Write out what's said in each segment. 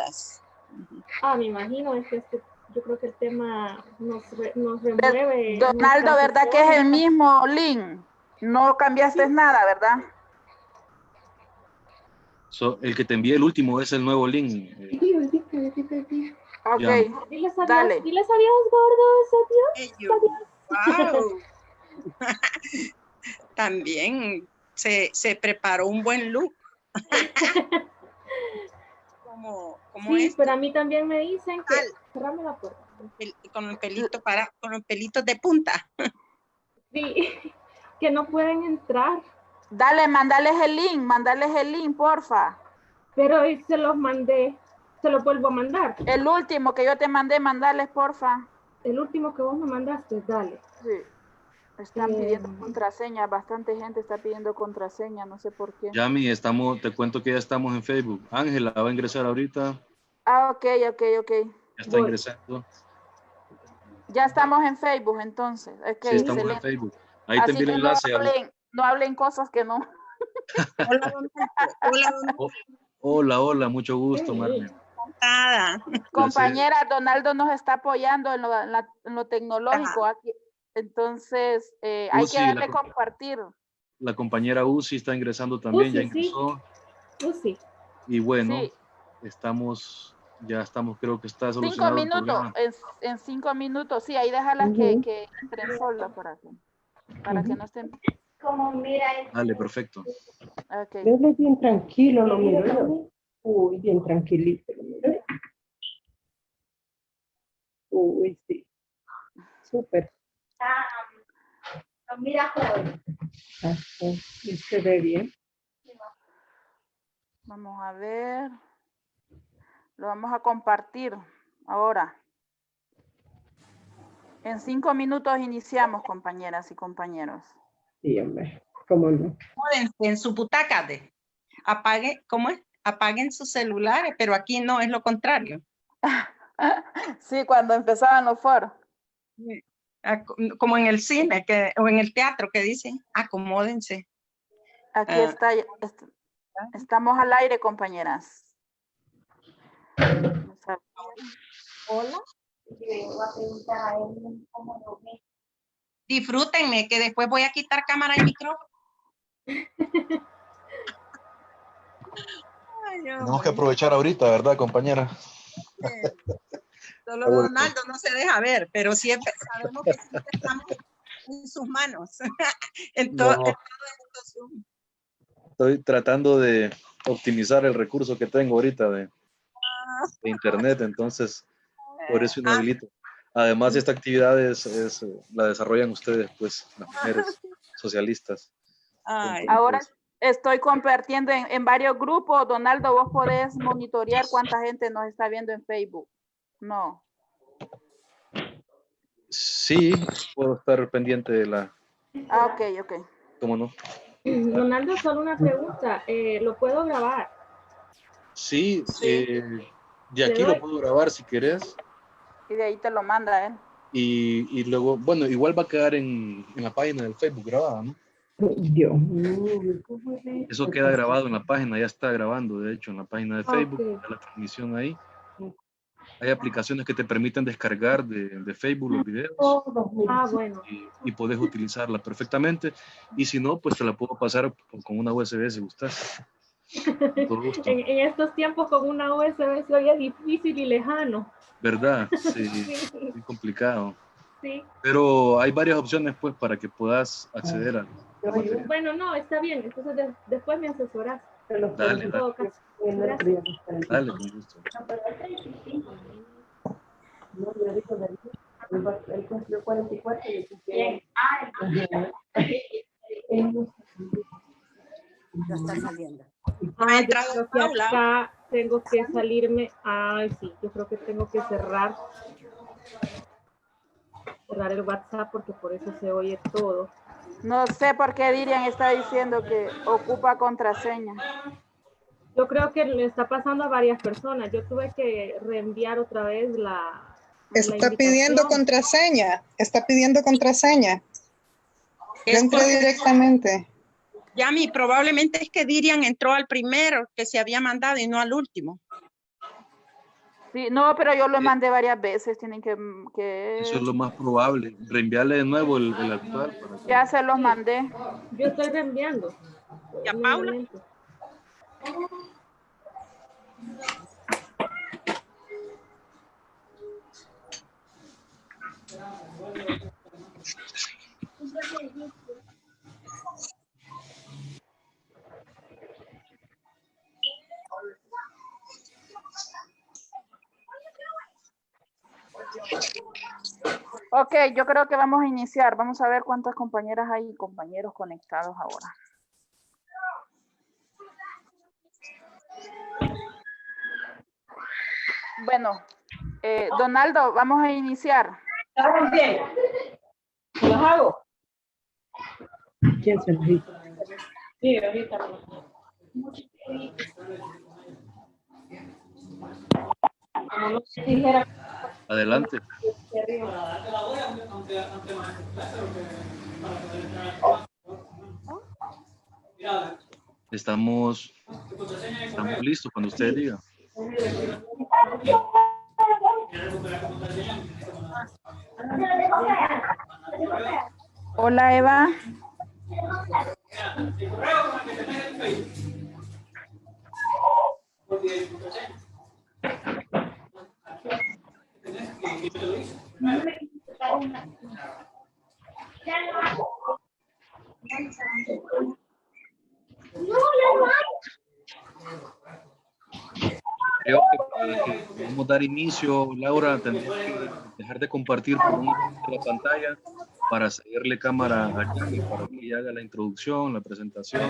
preguntas. Me imagino, es que yo creo que el tema nos remueve. Donaldo, ¿verdad que es el mismo link? No cambiaste nada, ¿verdad? El que te envié el último es el nuevo link. Ok, Diles adiós, dale. diles adiós, gordos, adiós. Wow. También se preparó un buen look. como sí, pero a mí también me dicen que cerrame la puerta. Con los pelitos de punta. Sí, que no pueden entrar. Dale, mandales el link, porfa. Pero se los mandé, se los vuelvo a mandar. El último que yo te mandé, mandales, porfa. El último que vos me mandaste, dale. Sí. Están pidiendo contraseña, bastante gente está pidiendo contraseña, no sé por qué. Yami, te cuento que ya estamos en Facebook. Ángela va a ingresar ahorita. Ok. Ya está ingresando. Ya estamos en Facebook, entonces. Okay, sí, estamos en Facebook. Ahí te envío el enlace. No hablen cosas que no. Hola, mucho gusto, Marlene. Compañera, Donaldo nos está apoyando en lo tecnológico aquí. Entonces, hay que darle compartir. La compañera Uzi está ingresando también, ya ingresó. Uzi. Y bueno, sí. ya estamos, creo que está solucionado 5 minutos, en 5 minutos, sí, ahí déjala que entren sola para que no estén. Como mira. Dale, perfecto. Okay. Él es bien tranquilo, lo miro yo. Uy, bien tranquilito, lo miro. Uy, sí. Súper. Lo mira joven. Y se ve bien. Vamos a ver. Lo vamos a compartir ahora. En 5 minutos iniciamos, compañeras y compañeros. Sí, hombre, cómo no. En su butaca apaguen sus celulares, pero aquí no, es lo contrario. Sí, cuando empezaban los foros. Como en el cine o en el teatro que dicen, acomódense. Aquí estamos al aire, compañeras. Hola. Disfrútenme, que después voy a quitar cámara y micrófono. Tenemos que aprovechar ahorita, ¿verdad, compañera? Solo Donaldo no se deja ver, pero siempre sabemos que siempre estamos en sus manos. Estoy tratando de optimizar el recurso que tengo ahorita de internet, entonces por eso inhabilito. Además, esta actividad la desarrollan ustedes, pues, las mujeres socialistas. Ahora estoy compartiendo en varios grupos. Donaldo, vos podés monitorear cuánta gente nos está viendo en Facebook. No. Sí, puedo estar pendiente de la... Ok. ¿Cómo no? Donaldo, solo una pregunta. ¿Lo puedo grabar? Sí. De aquí lo puedo grabar si querés. Y de ahí te lo manda él. Y luego, bueno, igual va a quedar en la página del Facebook grabada, ¿no? Dios. Eso queda grabado en la página, ya está grabando, de hecho, en la página de Facebook, está la transmisión ahí. Hay aplicaciones que te permiten descargar de Facebook los videos. Bueno. Y puedes utilizarla perfectamente. Y si no, pues te la puedo pasar con una USB si gustas. En estos tiempos con una USB se oye difícil y lejano. ¿Verdad? Sí, muy complicado. Sí. Pero hay varias opciones, pues, para que puedas acceder a la materia. Bueno, no, está bien. Entonces después me asesoras. Dale, con gusto. Él cumplió 44 y Bien. Ya está saliendo. Acá tengo que salirme. Sí, yo creo que tengo que cerrar el WhatsApp porque por eso se oye todo. No sé por qué Dirian está diciendo que ocupa contraseña. Yo creo que le está pasando a varias personas. Yo tuve que reenviar otra vez Está pidiendo contraseña. Yo entré directamente. Yami, probablemente es que Dirian entró al primero que se había mandado y no al último. Sí, no, pero yo lo mandé varias veces, tienen que... Eso es lo más probable. Reenviarle de nuevo el actual. Ya se los mandé. Yo estoy reenviando. ¿Ya, Paula? Ok, yo creo que vamos a iniciar. Vamos a ver cuántas compañeras hay y compañeros conectados ahora. Bueno, Donaldo, vamos a iniciar. ¿Estamos bien? ¿Los hago? ¿Quién se los hizo? Sí, ahorita. Como no se dijera. Adelante. Estamos listos cuando usted diga. Hola, Eva. Creo que para que podamos dar inicio, Laura, tendría que dejar de compartir por un momento la pantalla para seguirle cámara a Yami, para que ella haga la introducción, la presentación.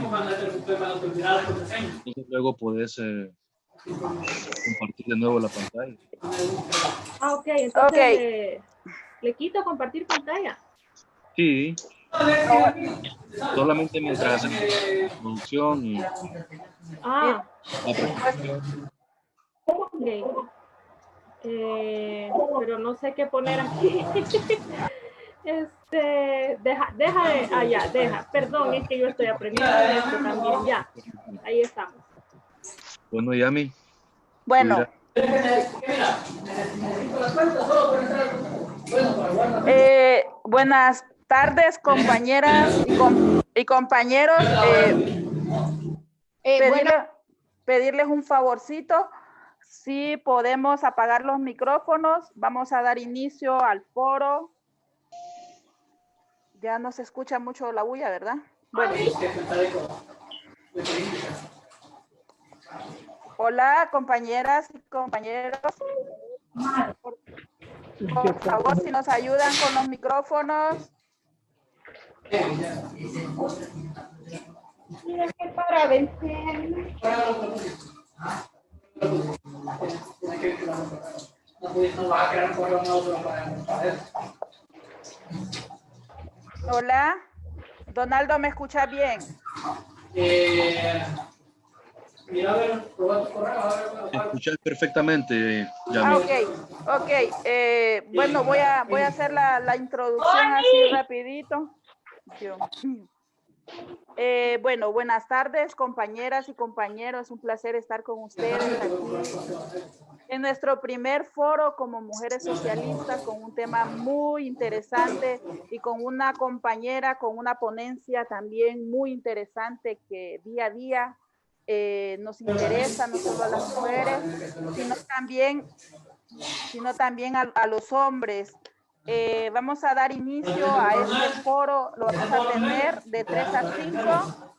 Entonces luego podés compartir de nuevo la pantalla. Ah, ok, entonces le quito compartir pantalla. Sí. Solamente mientras hacen la introducción y Ah, la presentación. ok. Pero no sé qué poner aquí. Deja de allá, deja. Perdón, es que yo estoy aprendiendo esto también. Ya, ahí estamos. Bueno, Yami. Bueno. Buenas tardes, compañeras y compañeros. Pedirles un favorcito. Si podemos apagar los micrófonos, vamos a dar inicio al foro. Ya no se escucha mucho la bulla, ¿verdad? Bueno. Hola, compañeras y compañeros. Por favor, si nos ayudan con los micrófonos. Para vencer. Hola, Donaldo, ¿me escucha bien? Escuchas perfectamente, Yami. Ok. Bueno, voy a hacer la introducción así rapidito. Bueno, buenas tardes, compañeras y compañeros. Un placer estar con ustedes aquí en nuestro primer foro como mujeres socialistas, con un tema muy interesante y con una compañera, con una ponencia también muy interesante que día a día nos interesa, no solo a las mujeres, sino también a los hombres. Vamos a dar inicio a este foro, lo vamos a tener de 3 a 5,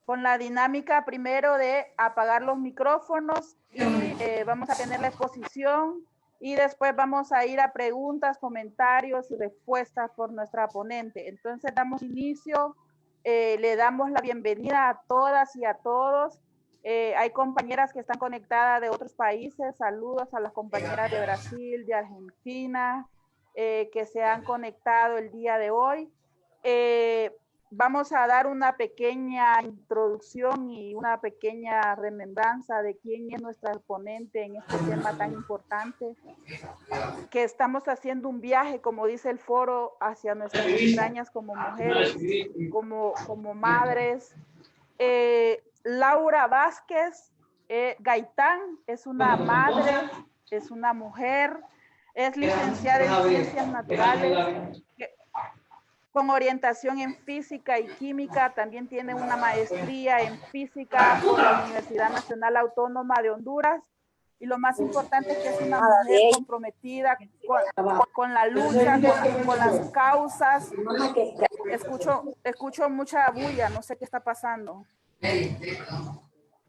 con la dinámica primero de apagar los micrófonos y vamos a tener la exposición y después vamos a ir a preguntas, comentarios y respuestas por nuestra ponente. Entonces damos inicio, le damos la bienvenida a todas y a todos. Hay compañeras que están conectadas de otros países. Saludos a las compañeras de Brasil, de Argentina, que se han conectado el día de hoy. Vamos a dar una pequeña introducción y una pequeña remembranza de quién es nuestra ponente en este tema tan importante, que estamos haciendo un viaje, como dice el foro, hacia nuestras entrañas como mujeres, como madres. Laura Vázquez Gaitán es una madre, es una mujer, es licenciada en Ciencias Naturales, con orientación en Física y Química, también tiene una maestría en Física por la Universidad Nacional Autónoma de Honduras, y lo más importante es que es una mujer comprometida con la lucha, con las causas. Escucho mucha bulla, no sé qué está pasando.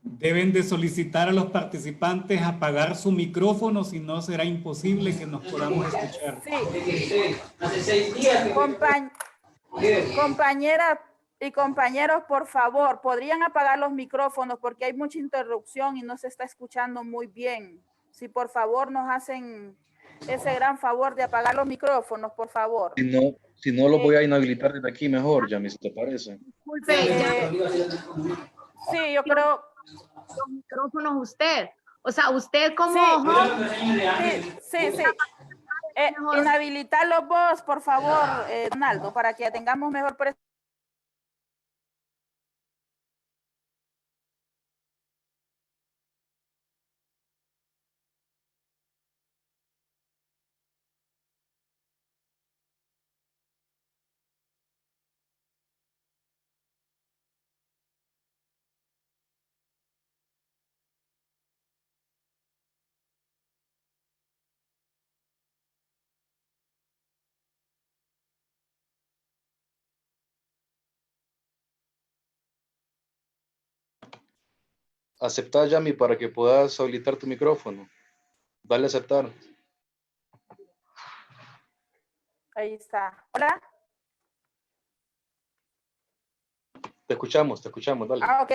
Deben de solicitar a los participantes apagar su micrófono, si no será imposible que nos podamos escuchar. Sí. Compañeras y compañeros, por favor, podrían apagar los micrófonos porque hay mucha interrupción y no se está escuchando muy bien. Si por favor nos hacen ese gran favor de apagar los micrófonos, por favor. Si no lo voy a inhabilitar desde aquí mejor, Yami, si te parece. Sí, yo creo. Los micrófonos usted. O sea, usted como... Sí. Inhabilitarlos vos, por favor, Donaldo, para que tengamos mejor presencia. Aceptar, Yami, para que puedas habilitar tu micrófono. Dale a aceptar. Ahí está. ¿Hola? Te escuchamos, dale. Ok.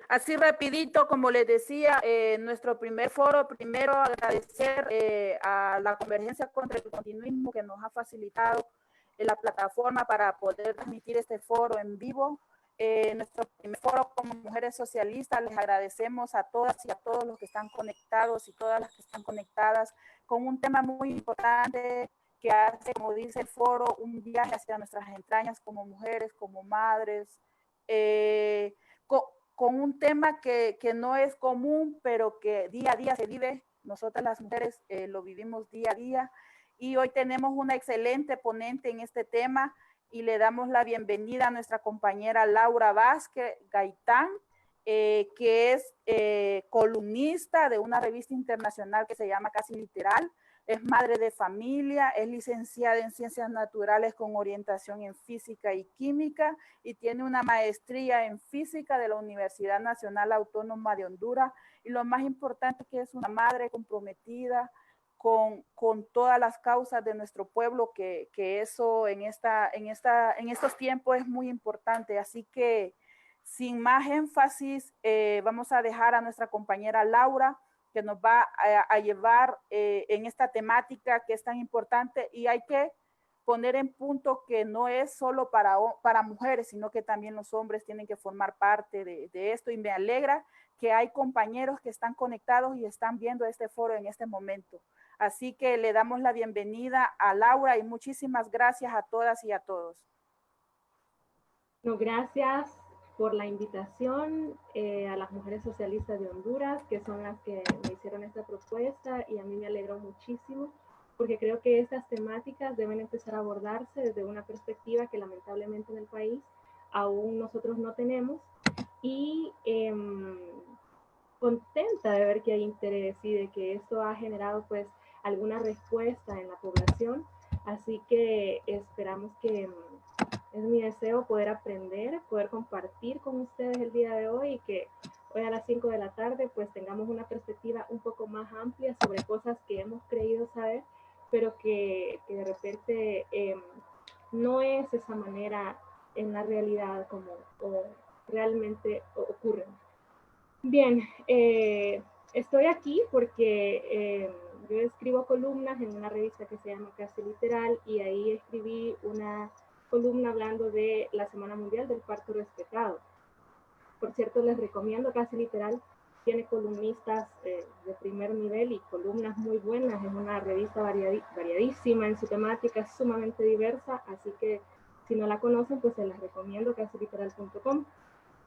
Así rapidito, como les decía, nuestro primer foro, primero agradecer a la Convergencia contra el Continuismo que nos ha facilitado la plataforma para poder transmitir este foro en vivo. Nuestro primer foro como mujeres socialistas, les agradecemos a todas y a todos los que están conectados y todas las que están conectadas con un tema muy importante que hace, como dice el foro, un viaje hacia nuestras entrañas como mujeres, como madres, con un tema que no es común, pero que día a día se vive. Nosotras las mujeres lo vivimos día a día, y hoy tenemos una excelente ponente en este tema, y le damos la bienvenida a nuestra compañera Laura Vázquez Gaitán, que es columnista de una revista internacional que se llama Casi Literal. Es madre de familia, es licenciada en Ciencias Naturales con orientación en Física y Química, y tiene una maestría en Física de la Universidad Nacional Autónoma de Honduras, y lo más importante es que es una madre comprometida con todas las causas de nuestro pueblo, que eso en estos tiempos es muy importante. Así que sin más énfasis, vamos a dejar a nuestra compañera Laura, que nos va a llevar en esta temática que es tan importante, y hay que poner en punto que no es solo para mujeres, sino que también los hombres tienen que formar parte de esto, y me alegra que hay compañeros que están conectados y están viendo este foro en este momento. Así que le damos la bienvenida a Laura y muchísimas gracias a todas y a todos. No, gracias por la invitación a las mujeres socialistas de Honduras, que son las que me hicieron esta propuesta, y a mí me alegró muchísimo, porque creo que estas temáticas deben empezar a abordarse desde una perspectiva que lamentablemente en el país aún nosotros no tenemos, y contenta de ver que hay interés y de que esto ha generado pues alguna respuesta en la población. Así que esperamos que es mi deseo poder aprender, poder compartir con ustedes el día de hoy, y que hoy a las 5 de la tarde pues tengamos una perspectiva un poco más amplia sobre cosas que hemos creído saber, pero que de repente no es esa manera en la realidad como realmente ocurren. Bien, estoy aquí porque yo escribo columnas en una revista que se llama Casi Literal, y ahí escribí una columna hablando de la Semana Mundial del Parto Respetado. Por cierto, les recomiendo Casi Literal, tiene columnistas de primer nivel y columnas muy buenas, es una revista variadísima en su temática, es sumamente diversa, así que si no la conocen, pues se las recomiendo, casiliteral.com.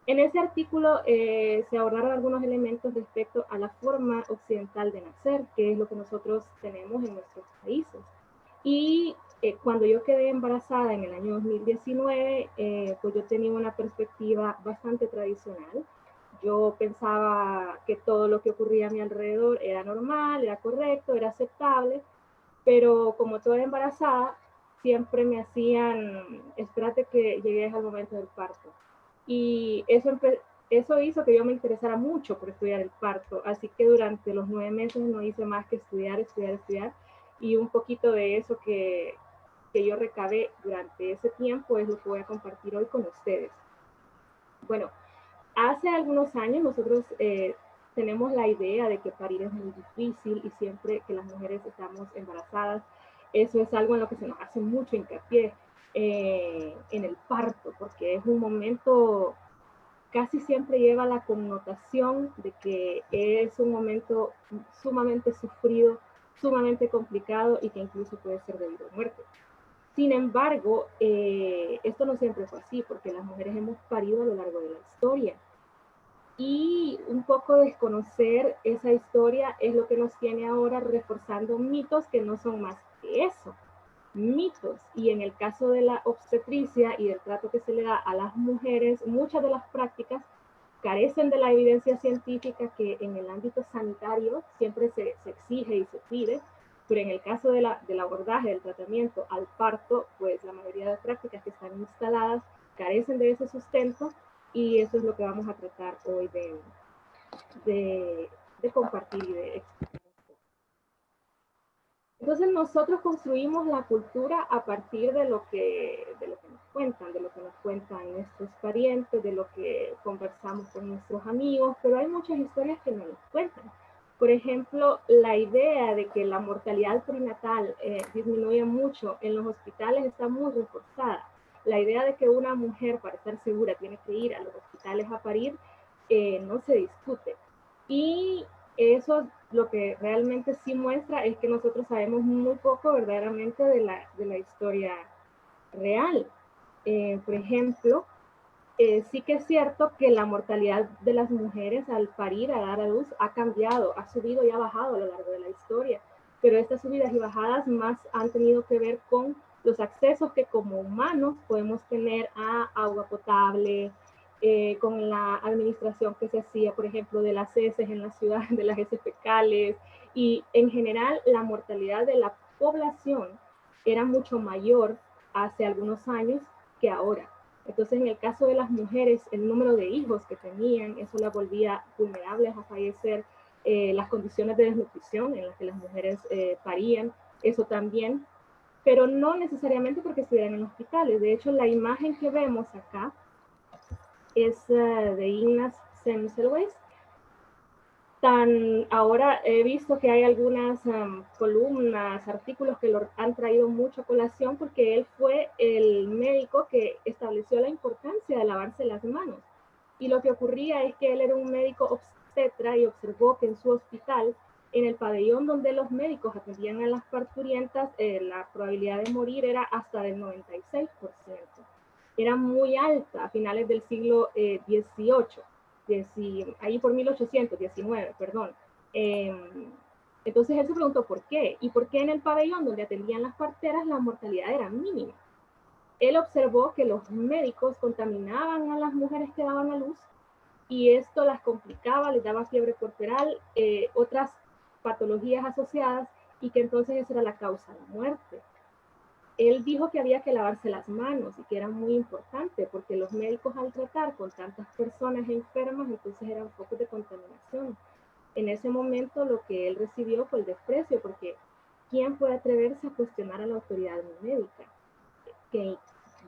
En ese artículo se abordaron algunos elementos respecto a la forma occidental de nacer, que es lo que nosotros tenemos en nuestros países. Y cuando yo quedé embarazada en el año 2019, pues yo tenía una perspectiva bastante tradicional. Yo pensaba que todo lo que ocurría a mi alrededor era normal, era correcto, era aceptable, pero como toda embarazada, siempre me hacían, espérate que llegues al momento del parto. Y eso hizo que yo me interesara mucho por estudiar el parto, así que durante los 9 meses no hice más que estudiar, y un poquito de eso que yo recabé durante ese tiempo es lo que voy a compartir hoy con ustedes. Bueno, hace algunos años nosotros tenemos la idea de que parir es muy difícil y siempre que las mujeres estamos embarazadas, eso es algo en lo que se nos hace mucho hincapié en el parto, porque es un momento, casi siempre lleva la connotación de que es un momento sumamente sufrido, sumamente complicado y que incluso puede ser debido a muerte. Sin embargo, esto no siempre fue así, porque las mujeres hemos parido a lo largo de la historia. Y un poco desconocer esa historia es lo que nos tiene ahora reforzando mitos que no son más que eso, mitos. Y en el caso de la obstetricia y del trato que se le da a las mujeres, muchas de las prácticas carecen de la evidencia científica que en el ámbito sanitario siempre se exige y se pide, pero en el caso del abordaje, del tratamiento al parto, pues la mayoría de prácticas que están instaladas carecen de ese sustento, y eso es lo que vamos a tratar hoy de compartir y de explicar. Entonces nosotros construimos la cultura a partir de lo que nos cuentan nuestros parientes, de lo que conversamos con nuestros amigos, pero hay muchas historias que no nos cuentan. Por ejemplo, la idea de que la mortalidad perinatal disminuye mucho en los hospitales está muy reforzada. La idea de que una mujer para estar segura tiene que ir a los hospitales a parir no se discute. Y eso lo que realmente sí muestra es que nosotros sabemos muy poco verdaderamente de la historia real. Por ejemplo, sí que es cierto que la mortalidad de las mujeres al parir, a dar a luz, ha cambiado, ha subido y ha bajado a lo largo de la historia, pero estas subidas y bajadas más han tenido que ver con los accesos que como humanos podemos tener a agua potable, con la administración que se hacía, por ejemplo, de las heces en la ciudad, de las heces fecales, y en general la mortalidad de la población era mucho mayor hace algunos años que ahora. Entonces, en el caso de las mujeres, el número de hijos que tenían, eso las volvía vulnerables a fallecer, las condiciones de desnutrición en las que las mujeres parían, eso también, pero no necesariamente porque estuvieran en hospitales. De hecho, la imagen que vemos acá es de Ignaz Semmelweis. Ahora he visto que hay algunas columnas, artículos que lo han traído mucho a colación porque él fue el médico que estableció la importancia de lavarse las manos. Y lo que ocurría es que él era un médico obstetra y observó que en su hospital, en el pabellón donde los médicos atendían a las parturientas, la probabilidad de morir era hasta del 96%. Era muy alta a finales del siglo XVIII. Ahí por 1819, perdón. Entonces él se preguntó por qué, y por qué en el pabellón donde atendían las parteras la mortalidad era mínima. Él observó que los médicos contaminaban a las mujeres que daban a luz, y esto las complicaba, les daba fiebre puerperal, otras patologías asociadas, y que entonces esa era la causa de la muerte. Él dijo que había que lavarse las manos y que era muy importante porque los médicos al tratar con tantas personas enfermas, entonces eran focos de contaminación. En ese momento lo que él recibió fue el desprecio, porque ¿quién puede atreverse a cuestionar a la autoridad médica que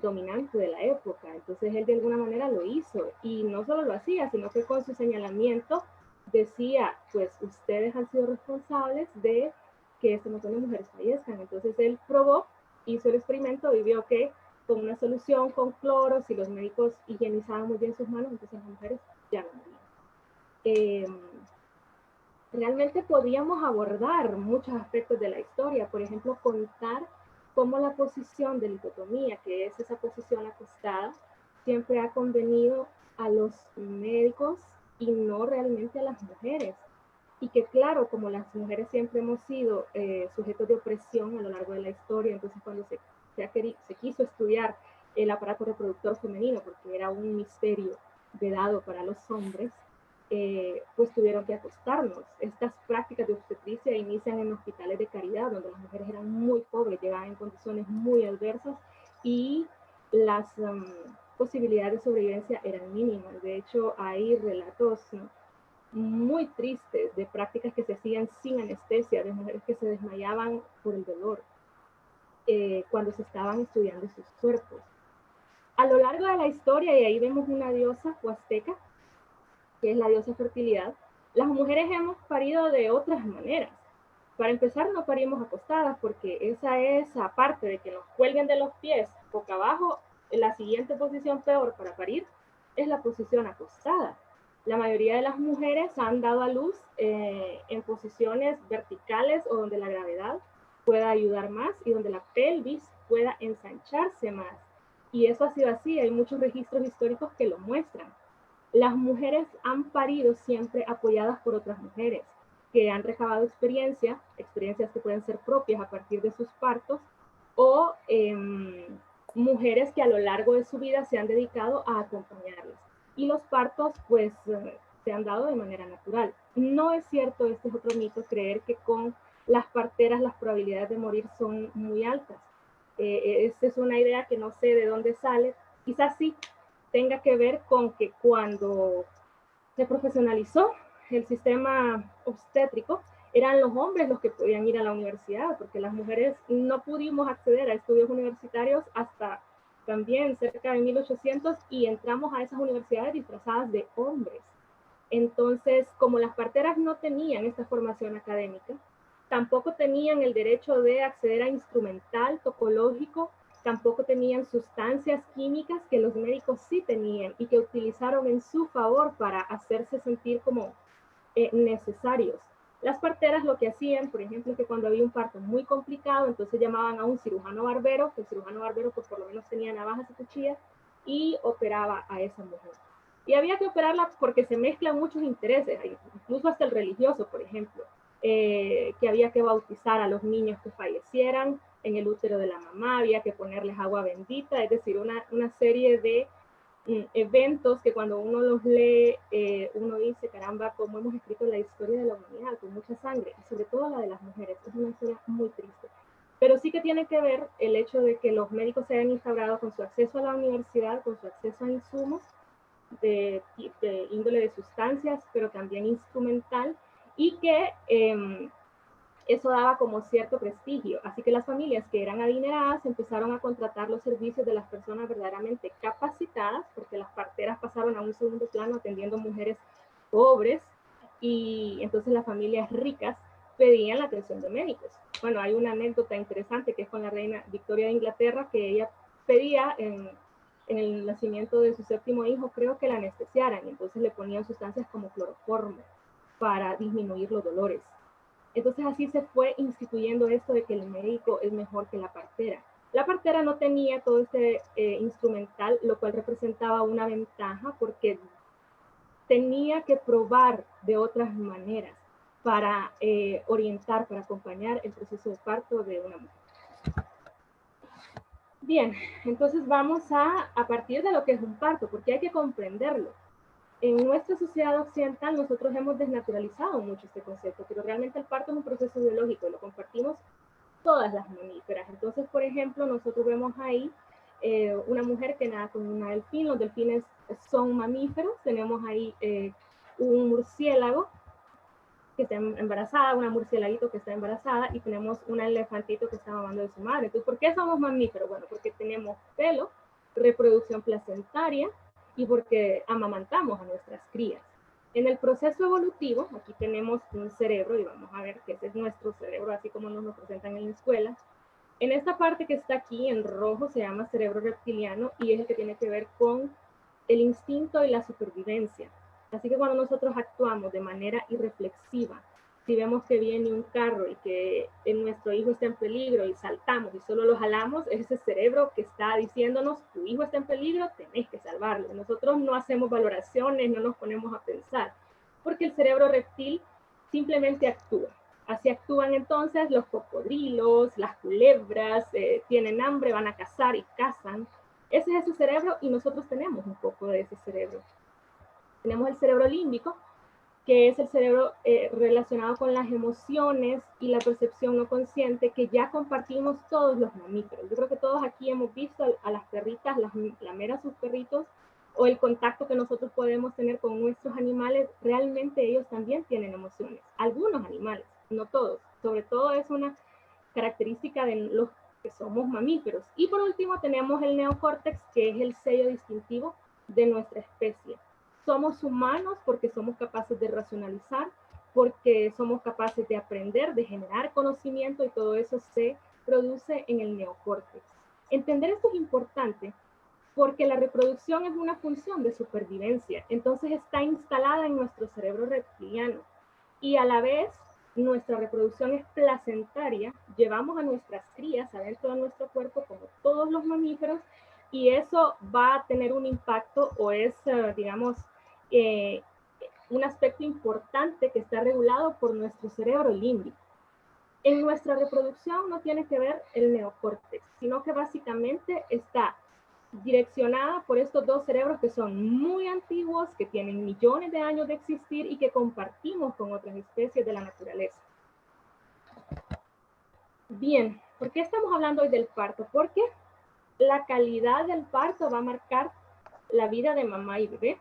dominante de la época? Entonces él de alguna manera lo hizo, y no solo lo hacía, sino que con su señalamiento decía, pues ustedes han sido responsables de que este montón de mujeres fallezcan. Entonces él probó, hizo el experimento y vio que con una solución con cloro, si los médicos higienizaban muy bien sus manos, entonces las mujeres ya no morían. Realmente podíamos abordar muchos aspectos de la historia, por ejemplo, contar cómo la posición de lipotomía, que es esa posición acostada, siempre ha convenido a los médicos y no realmente a las mujeres. Y que claro, como las mujeres siempre hemos sido sujetos de opresión a lo largo de la historia, entonces cuando se quiso estudiar el aparato reproductor femenino, porque era un misterio vedado para los hombres, pues tuvieron que acostarnos. Estas prácticas de obstetricia inician en hospitales de caridad, donde las mujeres eran muy pobres, llegaban en condiciones muy adversas y las posibilidades de sobrevivencia eran mínimas. De hecho, hay relatos, ¿no?, muy tristes de prácticas que se hacían sin anestesia, de mujeres que se desmayaban por el dolor cuando se estaban estudiando sus cuerpos. A lo largo de la historia, y ahí vemos una diosa huasteca, que es la diosa fertilidad, las mujeres hemos parido de otras maneras. Para empezar, no parimos acostadas, porque esa es, aparte de que nos cuelguen de los pies boca abajo, la siguiente posición peor para parir es la posición acostada. La mayoría de las mujeres han dado a luz en posiciones verticales o donde la gravedad pueda ayudar más y donde la pelvis pueda ensancharse más. Y eso ha sido así, hay muchos registros históricos que lo muestran. Las mujeres han parido siempre apoyadas por otras mujeres que han recabado experiencias que pueden ser propias a partir de sus partos, o mujeres que a lo largo de su vida se han dedicado a acompañarlas. Y los partos, pues, se han dado de manera natural. No es cierto, este es otro mito, creer que con las parteras las probabilidades de morir son muy altas. Esta es una idea que no sé de dónde sale. Quizás sí tenga que ver con que cuando se profesionalizó el sistema obstétrico, eran los hombres los que podían ir a la universidad, porque las mujeres no pudimos acceder a estudios universitarios hasta también cerca de 1800, y entramos a esas universidades disfrazadas de hombres. Entonces, como las parteras no tenían esta formación académica, tampoco tenían el derecho de acceder a instrumental tocológico, tampoco tenían sustancias químicas que los médicos sí tenían y que utilizaron en su favor para hacerse sentir como necesarios. Las parteras lo que hacían, por ejemplo, es que cuando había un parto muy complicado, entonces llamaban a un cirujano barbero, que el cirujano barbero pues por lo menos tenía navajas y cuchillas, y operaba a esa mujer. Y había que operarla porque se mezclan muchos intereses, incluso hasta el religioso, por ejemplo, que había que bautizar a los niños que fallecieran en el útero de la mamá, había que ponerles agua bendita, es decir, una serie de eventos que cuando uno los lee, uno dice, caramba, cómo hemos escrito la historia de la humanidad, con mucha sangre, y sobre todo la de las mujeres. Es una historia muy triste. Pero sí que tiene que ver el hecho de que los médicos se hayan instaurado con su acceso a la universidad, con su acceso a insumos de índole de sustancias, pero también instrumental, y que eso daba como cierto prestigio. Así que las familias que eran adineradas empezaron a contratar los servicios de las personas verdaderamente capacitadas, porque las parteras pasaron a un segundo plano atendiendo mujeres pobres, y entonces las familias ricas pedían la atención de médicos. Bueno, hay una anécdota interesante que es con la reina Victoria de Inglaterra, que ella pedía en el nacimiento de su 7º hijo, creo que la anestesiaran, y entonces le ponían sustancias como cloroformo para disminuir los dolores. Entonces así se fue instituyendo esto de que el médico es mejor que la partera. La partera no tenía todo este instrumental, lo cual representaba una ventaja porque tenía que probar de otras maneras para orientar, para acompañar el proceso de parto de una mujer. Bien, entonces vamos a partir de lo que es un parto, porque hay que comprenderlo. En nuestra sociedad occidental nosotros hemos desnaturalizado mucho este concepto, pero realmente el parto es un proceso biológico, lo compartimos todas las mamíferas. Entonces, por ejemplo, nosotros vemos ahí una mujer que nada con una delfín, los delfines son mamíferos, tenemos ahí un murciélago que está embarazada, una murciélaguito que está embarazada, y tenemos un elefantito que está mamando de su madre. Entonces, ¿por qué somos mamíferos? Bueno, porque tenemos pelo, reproducción placentaria, y porque amamantamos a nuestras crías. En el proceso evolutivo, aquí tenemos un cerebro, y vamos a ver que ese es nuestro cerebro, así como nos lo presentan en la escuela. En esta parte que está aquí en rojo se llama cerebro reptiliano, y es el que tiene que ver con el instinto y la supervivencia. Así que cuando nosotros actuamos de manera irreflexiva, si vemos que viene un carro y que nuestro hijo está en peligro y saltamos y solo lo jalamos, es ese cerebro que está diciéndonos, tu hijo está en peligro, tenés que salvarlo. Nosotros no hacemos valoraciones, no nos ponemos a pensar, porque el cerebro reptil simplemente actúa. Así actúan entonces los cocodrilos, las culebras, tienen hambre, van a cazar y cazan. Ese es ese cerebro y nosotros tenemos un poco de ese cerebro. Tenemos el cerebro límbico, que es el cerebro relacionado con las emociones y la percepción no consciente que ya compartimos todos los mamíferos. Yo creo que todos aquí hemos visto a las perritas, lamer a sus perritos, o el contacto que nosotros podemos tener con nuestros animales. Realmente ellos también tienen emociones. Algunos animales, no todos. Sobre todo es una característica de los que somos mamíferos. Y por último tenemos el neocórtex, que es el sello distintivo de nuestra especie. Somos humanos porque somos capaces de racionalizar, porque somos capaces de aprender, de generar conocimiento, y todo eso se produce en el neocórtex. Entender esto es importante porque la reproducción es una función de supervivencia, entonces está instalada en nuestro cerebro reptiliano y a la vez nuestra reproducción es placentaria, llevamos a nuestras crías adentro de nuestro cuerpo como todos los mamíferos, y eso va a tener un impacto o es, digamos, un aspecto importante que está regulado por nuestro cerebro límbico. En nuestra reproducción no tiene que ver el neocórtex, sino que básicamente está direccionada por estos dos cerebros que son muy antiguos, que tienen millones de años de existir y que compartimos con otras especies de la naturaleza. Bien, ¿por qué estamos hablando hoy del parto? Porque la calidad del parto va a marcar la vida de mamá y bebé.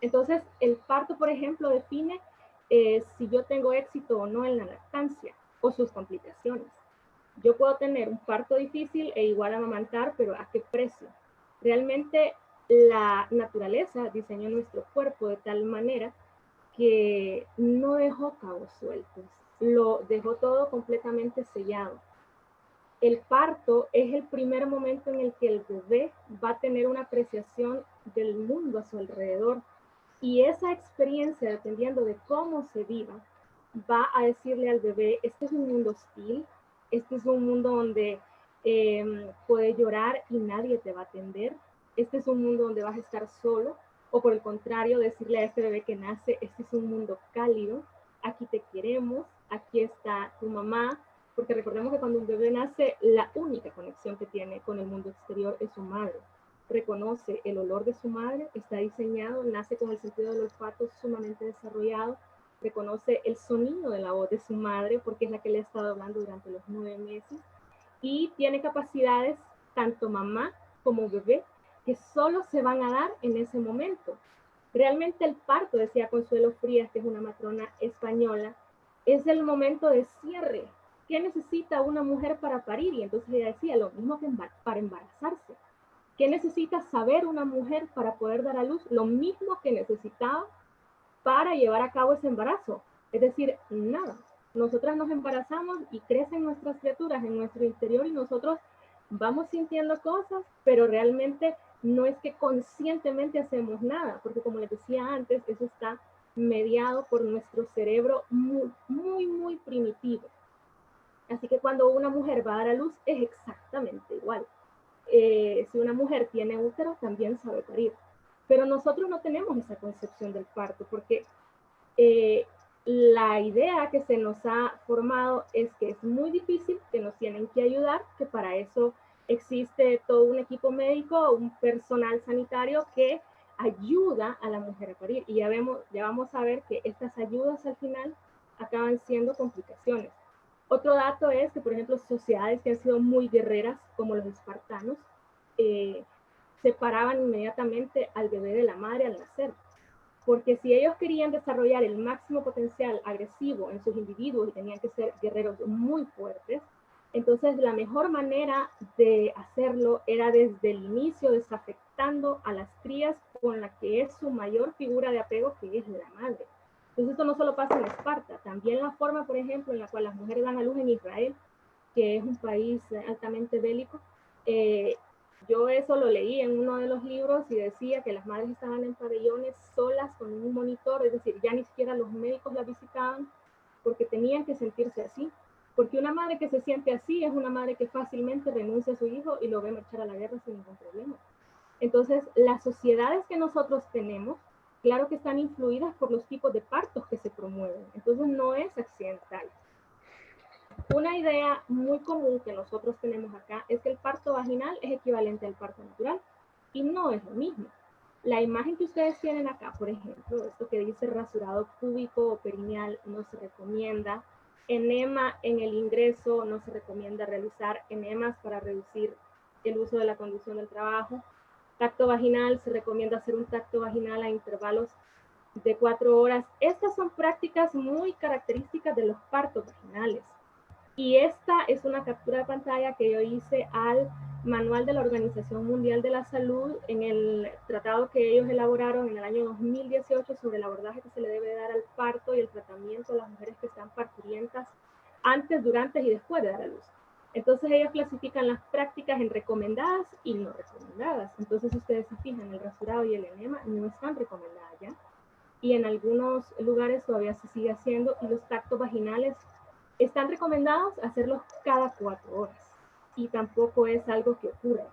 Entonces, el parto, por ejemplo, define si yo tengo éxito o no en la lactancia o sus complicaciones. Yo puedo tener un parto difícil e igual amamantar, pero ¿a qué precio? Realmente la naturaleza diseñó nuestro cuerpo de tal manera que no dejó cabos sueltos, lo dejó todo completamente sellado. El parto es el primer momento en el que el bebé va a tener una apreciación del mundo a su alrededor, y esa experiencia, dependiendo de cómo se viva, va a decirle al bebé, este es un mundo hostil, este es un mundo donde puedes llorar y nadie te va a atender, este es un mundo donde vas a estar solo, o por el contrario, decirle a este bebé que nace, este es un mundo cálido, aquí te queremos, aquí está tu mamá, porque recordemos que cuando un bebé nace, la única conexión que tiene con el mundo exterior es su madre. Reconoce el olor de su madre, está diseñado, nace con el sentido del olfato sumamente desarrollado, reconoce el sonido de la voz de su madre porque es la que le ha estado hablando durante los 9 meses, y tiene capacidades, tanto mamá como bebé, que solo se van a dar en ese momento. Realmente el parto, decía Consuelo Frías, que es una matrona española, es el momento de cierre. ¿Qué necesita una mujer para parir? Y entonces ella decía, lo mismo que para embarazarse. ¿Qué necesita saber una mujer para poder dar a luz? Lo mismo que necesitaba para llevar a cabo ese embarazo. Es decir, nada. Nosotras nos embarazamos y crecen nuestras criaturas en nuestro interior y nosotros vamos sintiendo cosas, pero realmente no es que conscientemente hacemos nada, porque como les decía antes, eso está mediado por nuestro cerebro muy primitivo. Así que cuando una mujer va a dar a luz es exactamente igual. Si una mujer tiene útero, también sabe parir. Pero nosotros no tenemos esa concepción del parto, porque la idea que se nos ha formado es que es muy difícil, que nos tienen que ayudar, que para eso existe todo un equipo médico, un personal sanitario que ayuda a la mujer a parir. Y ya vamos a ver que estas ayudas al final acaban siendo complicaciones. Otro dato es que, por ejemplo, sociedades que han sido muy guerreras, como los espartanos, separaban inmediatamente al bebé de la madre al nacer. Porque si ellos querían desarrollar el máximo potencial agresivo en sus individuos y tenían que ser guerreros muy fuertes, entonces la mejor manera de hacerlo era desde el inicio, desafectando a las crías con la que es su mayor figura de apego, que es la madre. Entonces esto no solo pasa en Esparta, también la forma, por ejemplo, en la cual las mujeres dan a luz en Israel, que es un país altamente bélico. Yo eso lo leí en uno de los libros y decía que las madres estaban en pabellones solas con un monitor, es decir, ya ni siquiera los médicos las visitaban, porque tenían que sentirse así. Porque una madre que se siente así es una madre que fácilmente renuncia a su hijo y lo ve marchar a la guerra sin ningún problema. Entonces, las sociedades que nosotros tenemos, claro que están influidas por los tipos de partos que se promueven. Entonces, no es accidental. Una idea muy común que nosotros tenemos acá es que el parto vaginal es equivalente al parto natural y no es lo mismo. La imagen que ustedes tienen acá, por ejemplo, esto que dice rasurado púbico o perineal, no se recomienda. Enema en el ingreso, no se recomienda realizar enemas para reducir el uso de la conducción del trabajo. Tacto vaginal, se recomienda hacer un tacto vaginal a intervalos de 4 horas. Estas son prácticas muy características de los partos vaginales. Y esta es una captura de pantalla que yo hice al manual de la Organización Mundial de la Salud en el tratado que ellos elaboraron en el año 2018 sobre el abordaje que se le debe dar al parto y el tratamiento a las mujeres que están parturientas antes, durante y después de dar a luz. Entonces ellos clasifican las prácticas en recomendadas y no recomendadas. Entonces si ustedes se fijan, el rasurado y el enema no están recomendadas ya. Y en algunos lugares todavía se sigue haciendo, y los tactos vaginales están recomendados hacerlos cada 4 horas y tampoco es algo que ocurre.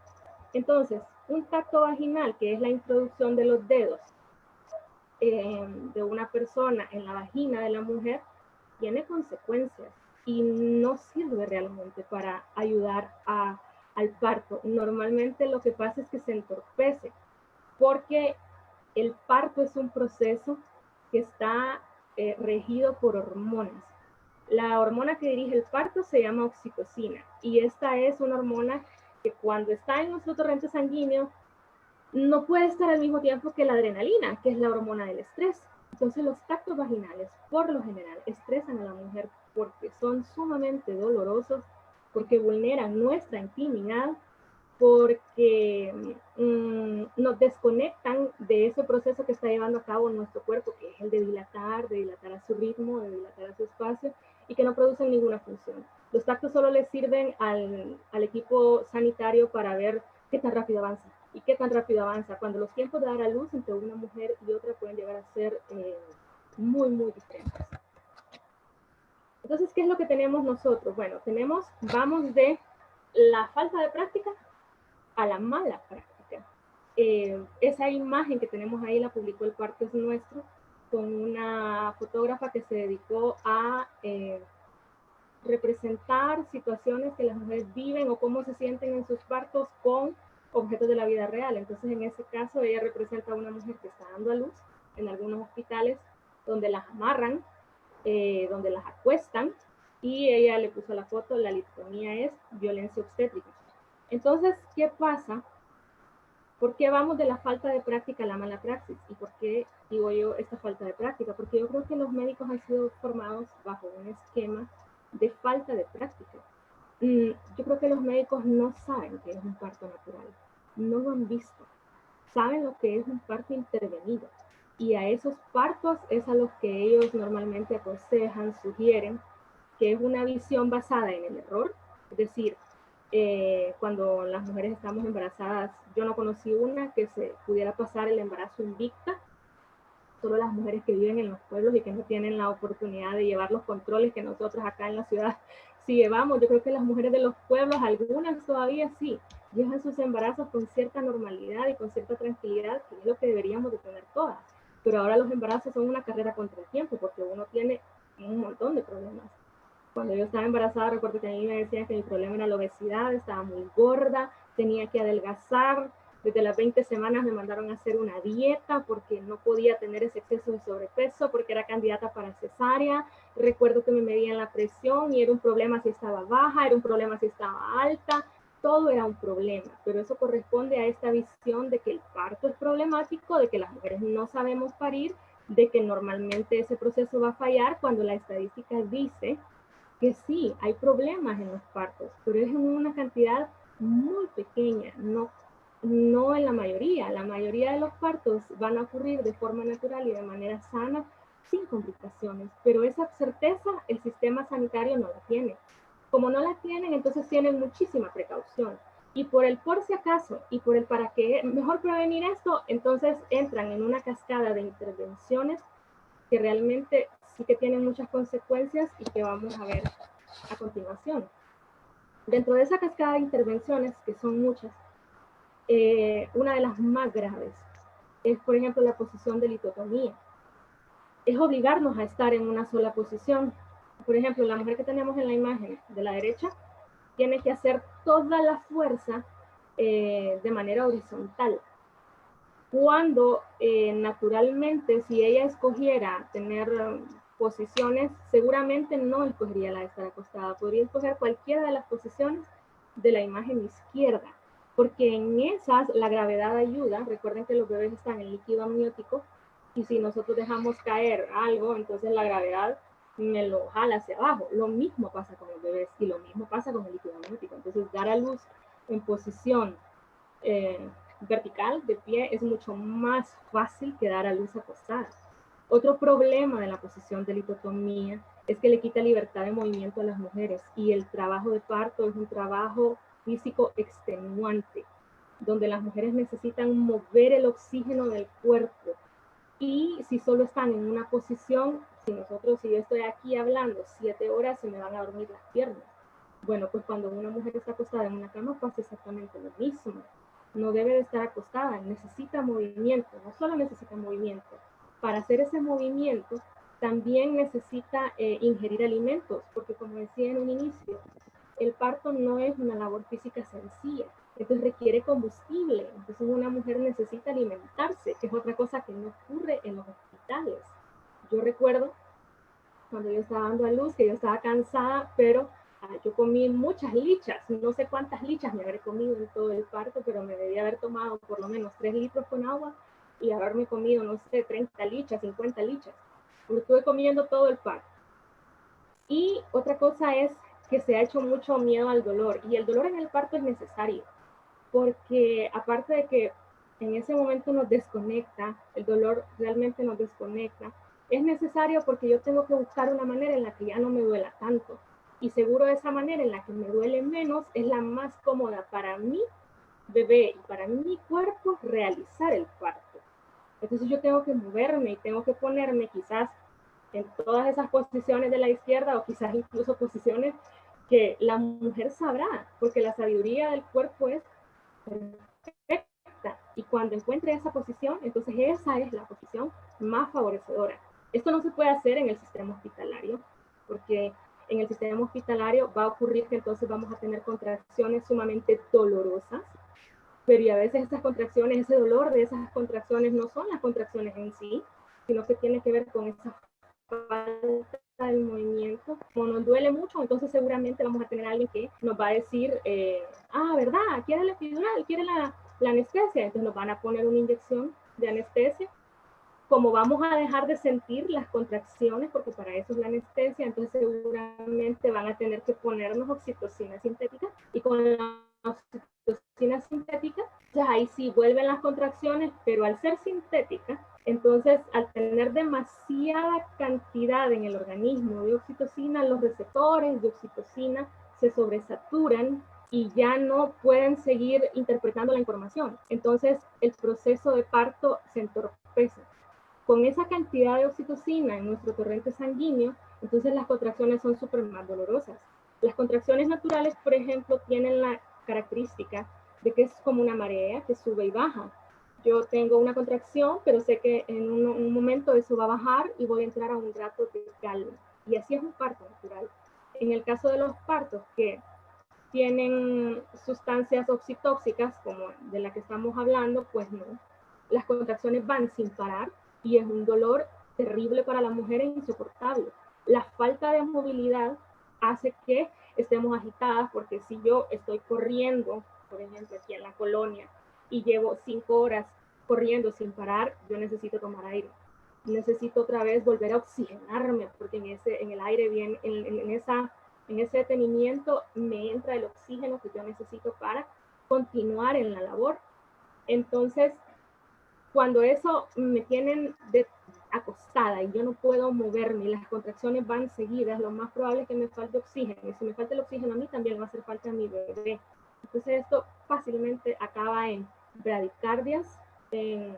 Entonces, un tacto vaginal, que es la introducción de los dedos de una persona en la vagina de la mujer, tiene consecuencias y no sirve realmente para ayudar al parto. Normalmente lo que pasa es que se entorpece, porque el parto es un proceso que está regido por hormonas. La hormona que dirige el parto se llama oxitocina, y esta es una hormona que cuando está en nuestro torrente sanguíneo no puede estar al mismo tiempo que la adrenalina, que es la hormona del estrés. Entonces los tactos vaginales, por lo general, estresan a la mujer porque son sumamente dolorosos, porque vulneran nuestra intimidad, porque nos desconectan de ese proceso que está llevando a cabo nuestro cuerpo, que es el de dilatar a su ritmo, de dilatar a su espacio, y que no producen ninguna función. Los tactos solo les sirven al equipo sanitario para ver qué tan rápido avanza y qué tan rápido avanza, cuando los tiempos de dar a luz entre una mujer y otra pueden llegar a ser muy, muy diferentes. Entonces, ¿qué es lo que tenemos nosotros? Bueno, vamos de la falta de práctica a la mala práctica. Esa imagen que tenemos ahí la publicó El Parto es Nuestro, con una fotógrafa que se dedicó a representar situaciones que las mujeres viven o cómo se sienten en sus partos con objetos de la vida real. Entonces, en ese caso, ella representa a una mujer que está dando a luz en algunos hospitales donde las amarran, donde las acuestan, y ella le puso la foto, la lipotomía es violencia obstétrica. Entonces, ¿qué pasa? ¿Por qué vamos de la falta de práctica a la mala praxis? ¿Y por qué digo yo esta falta de práctica? Porque yo creo que los médicos han sido formados bajo un esquema de falta de práctica. Yo creo que los médicos no saben qué es un parto natural, no lo han visto, saben lo que es un parto intervenido, y a esos partos es a los que ellos normalmente aconsejan, sugieren, que es una visión basada en el error. Es decir, cuando las mujeres estamos embarazadas, yo no conocí una que se pudiera pasar el embarazo invicta. Solo las mujeres que viven en los pueblos y que no tienen la oportunidad de llevar los controles que nosotros acá en la ciudad sí llevamos. Yo creo que las mujeres de los pueblos, algunas todavía sí, llevan sus embarazos con cierta normalidad y con cierta tranquilidad, que es lo que deberíamos de tener todas. Pero ahora los embarazos son una carrera contra el tiempo, porque uno tiene un montón de problemas. Cuando yo estaba embarazada, recuerdo que a mí me decían que mi problema era la obesidad, estaba muy gorda, tenía que adelgazar. Desde las 20 semanas me mandaron a hacer una dieta porque no podía tener ese exceso de sobrepeso, porque era candidata para cesárea. Recuerdo que me medían la presión y era un problema si estaba baja, era un problema si estaba alta, todo era un problema. Pero eso corresponde a esta visión de que el parto es problemático, de que las mujeres no sabemos parir, de que normalmente ese proceso va a fallar, cuando la estadística dice que sí, hay problemas en los partos, pero es en una cantidad muy pequeña, no en la mayoría. La mayoría de los partos van a ocurrir de forma natural y de manera sana, sin complicaciones, pero esa certeza el sistema sanitario no la tiene. Como no la tienen, entonces tienen muchísima precaución. Y por el por si acaso, y por el para que mejor prevenir esto, entonces entran en una cascada de intervenciones que realmente sí que tienen muchas consecuencias y que vamos a ver a continuación. Dentro de esa cascada de intervenciones, que son muchas, una de las más graves es, por ejemplo, la posición de litotomía. Es obligarnos a estar en una sola posición. Por ejemplo, la mujer que tenemos en la imagen de la derecha tiene que hacer toda la fuerza de manera horizontal. Cuando naturalmente, si ella escogiera tener posiciones, seguramente no escogería la de estar acostada, podría escoger cualquiera de las posiciones de la imagen izquierda, porque en esas la gravedad ayuda. Recuerden que los bebés están en líquido amniótico, y si nosotros dejamos caer algo, entonces la gravedad me lo jala hacia abajo. Lo mismo pasa con los bebés y lo mismo pasa con el líquido amniótico. Entonces dar a luz en posición vertical, de pie, es mucho más fácil que dar a luz acostada. Otro problema de la posición de litotomía es que le quita libertad de movimiento a las mujeres, y el trabajo de parto es un trabajo físico extenuante, donde las mujeres necesitan mover el oxígeno del cuerpo, y si solo están en una posición, si yo estoy aquí hablando 7 horas, se me van a dormir las piernas. Bueno, pues cuando una mujer está acostada en una cama pasa exactamente lo mismo. No debe de estar acostada, necesita movimiento, no solo necesita movimiento. Para hacer ese movimiento también necesita ingerir alimentos, porque como decía en un inicio, el parto no es una labor física sencilla, entonces requiere combustible, entonces una mujer necesita alimentarse, que es otra cosa que no ocurre en los hospitales. Yo recuerdo cuando yo estaba dando a luz, que yo estaba cansada, pero yo comí muchas lichas, no sé cuántas lichas me habré comido en todo el parto, pero me debía haber tomado por lo menos 3 litros con agua y haberme comido, no sé, 30 lichas, 50 lichas. Lo estuve comiendo todo el parto. Y otra cosa es que se ha hecho mucho miedo al dolor, y el dolor en el parto es necesario, porque aparte de que en ese momento nos desconecta, el dolor realmente nos desconecta, es necesario porque yo tengo que buscar una manera en la que ya no me duela tanto. Y seguro esa manera en la que me duele menos es la más cómoda para mi bebé y para mi cuerpo realizar el parto. Entonces yo tengo que moverme y tengo que ponerme quizás en todas esas posiciones de la izquierda, o quizás incluso posiciones que la mujer sabrá, porque la sabiduría del cuerpo es perfecta. Y cuando encuentre esa posición, entonces esa es la posición más favorecedora. Esto no se puede hacer en el sistema hospitalario, porque en el sistema hospitalario va a ocurrir que entonces vamos a tener contracciones sumamente dolorosas, pero y a veces estas contracciones, ese dolor de esas contracciones no son las contracciones en sí, sino que tiene que ver con esa falta del movimiento. Como nos duele mucho, entonces seguramente vamos a tener a alguien que nos va a decir, ¿verdad? ¿Quiere la epidural? ¿Quiere la anestesia? Entonces nos van a poner una inyección de anestesia. Como vamos a dejar de sentir las contracciones, porque para eso es la anestesia, entonces seguramente van a tener que ponernos oxitocina sintética, y con la oxitocina sintética, pues ahí sí vuelven las contracciones, pero al ser sintética, entonces al tener demasiada cantidad en el organismo de oxitocina, los receptores de oxitocina se sobresaturan y ya no pueden seguir interpretando la información. Entonces el proceso de parto se entorpece. Con esa cantidad de oxitocina en nuestro torrente sanguíneo, entonces las contracciones son súper más dolorosas. Las contracciones naturales, por ejemplo, tienen la característica de que es como una marea que sube y baja. Yo tengo una contracción, pero sé que en un momento eso va a bajar y voy a entrar a un rato de calma. Y así es un parto natural. En el caso de los partos que tienen sustancias oxitóxicas, como de la que estamos hablando, pues no. Las contracciones van sin parar y es un dolor terrible para la mujer e insoportable. La falta de movilidad hace que estemos agitadas, porque si yo estoy corriendo, por ejemplo, aquí en la colonia, y llevo 5 horas corriendo sin parar, yo necesito tomar aire. Necesito otra vez volver a oxigenarme, porque en el aire bien, en ese detenimiento me entra el oxígeno que yo necesito para continuar en la labor. Entonces, cuando eso me tienen acostada y yo no puedo moverme y las contracciones van seguidas, lo más probable es que me falte oxígeno. Y si me falta el oxígeno a mí, también va a hacer falta a mi bebé. Entonces esto fácilmente acaba en bradicardias, en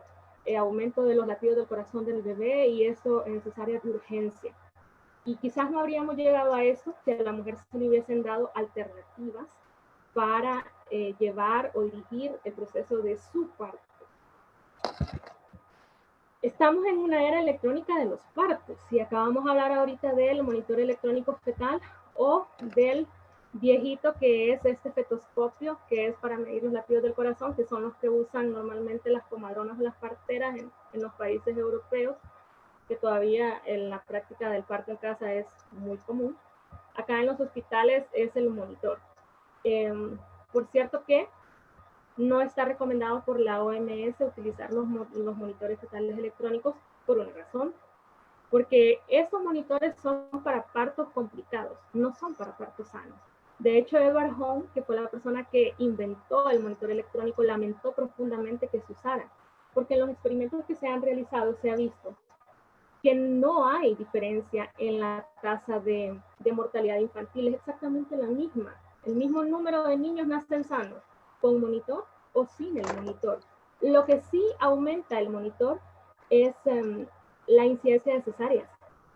aumento de los latidos del corazón del bebé, y eso es necesario de urgencia. Y quizás no habríamos llegado a eso si a la mujer se le hubiesen dado alternativas para llevar o dirigir el proceso de su parto. Estamos en una era electrónica de los partos. Si acabamos de hablar ahorita del monitor electrónico fetal o del viejito que es este fetoscopio, que es para medir los latidos del corazón, que son los que usan normalmente las comadronas o las parteras en los países europeos, que todavía en la práctica del parto en casa es muy común. Acá en los hospitales es el monitor. Por cierto que no está recomendado por la OMS utilizar los monitores fetales electrónicos por una razón, porque estos monitores son para partos complicados, no son para partos sanos. De hecho, Edward Home, que fue la persona que inventó el monitor electrónico, lamentó profundamente que se usara, porque en los experimentos que se han realizado se ha visto que no hay diferencia en la tasa de mortalidad infantil, es exactamente la misma. El mismo número de niños nacen sanos con monitor o sin el monitor. Lo que sí aumenta el monitor es la incidencia de cesáreas.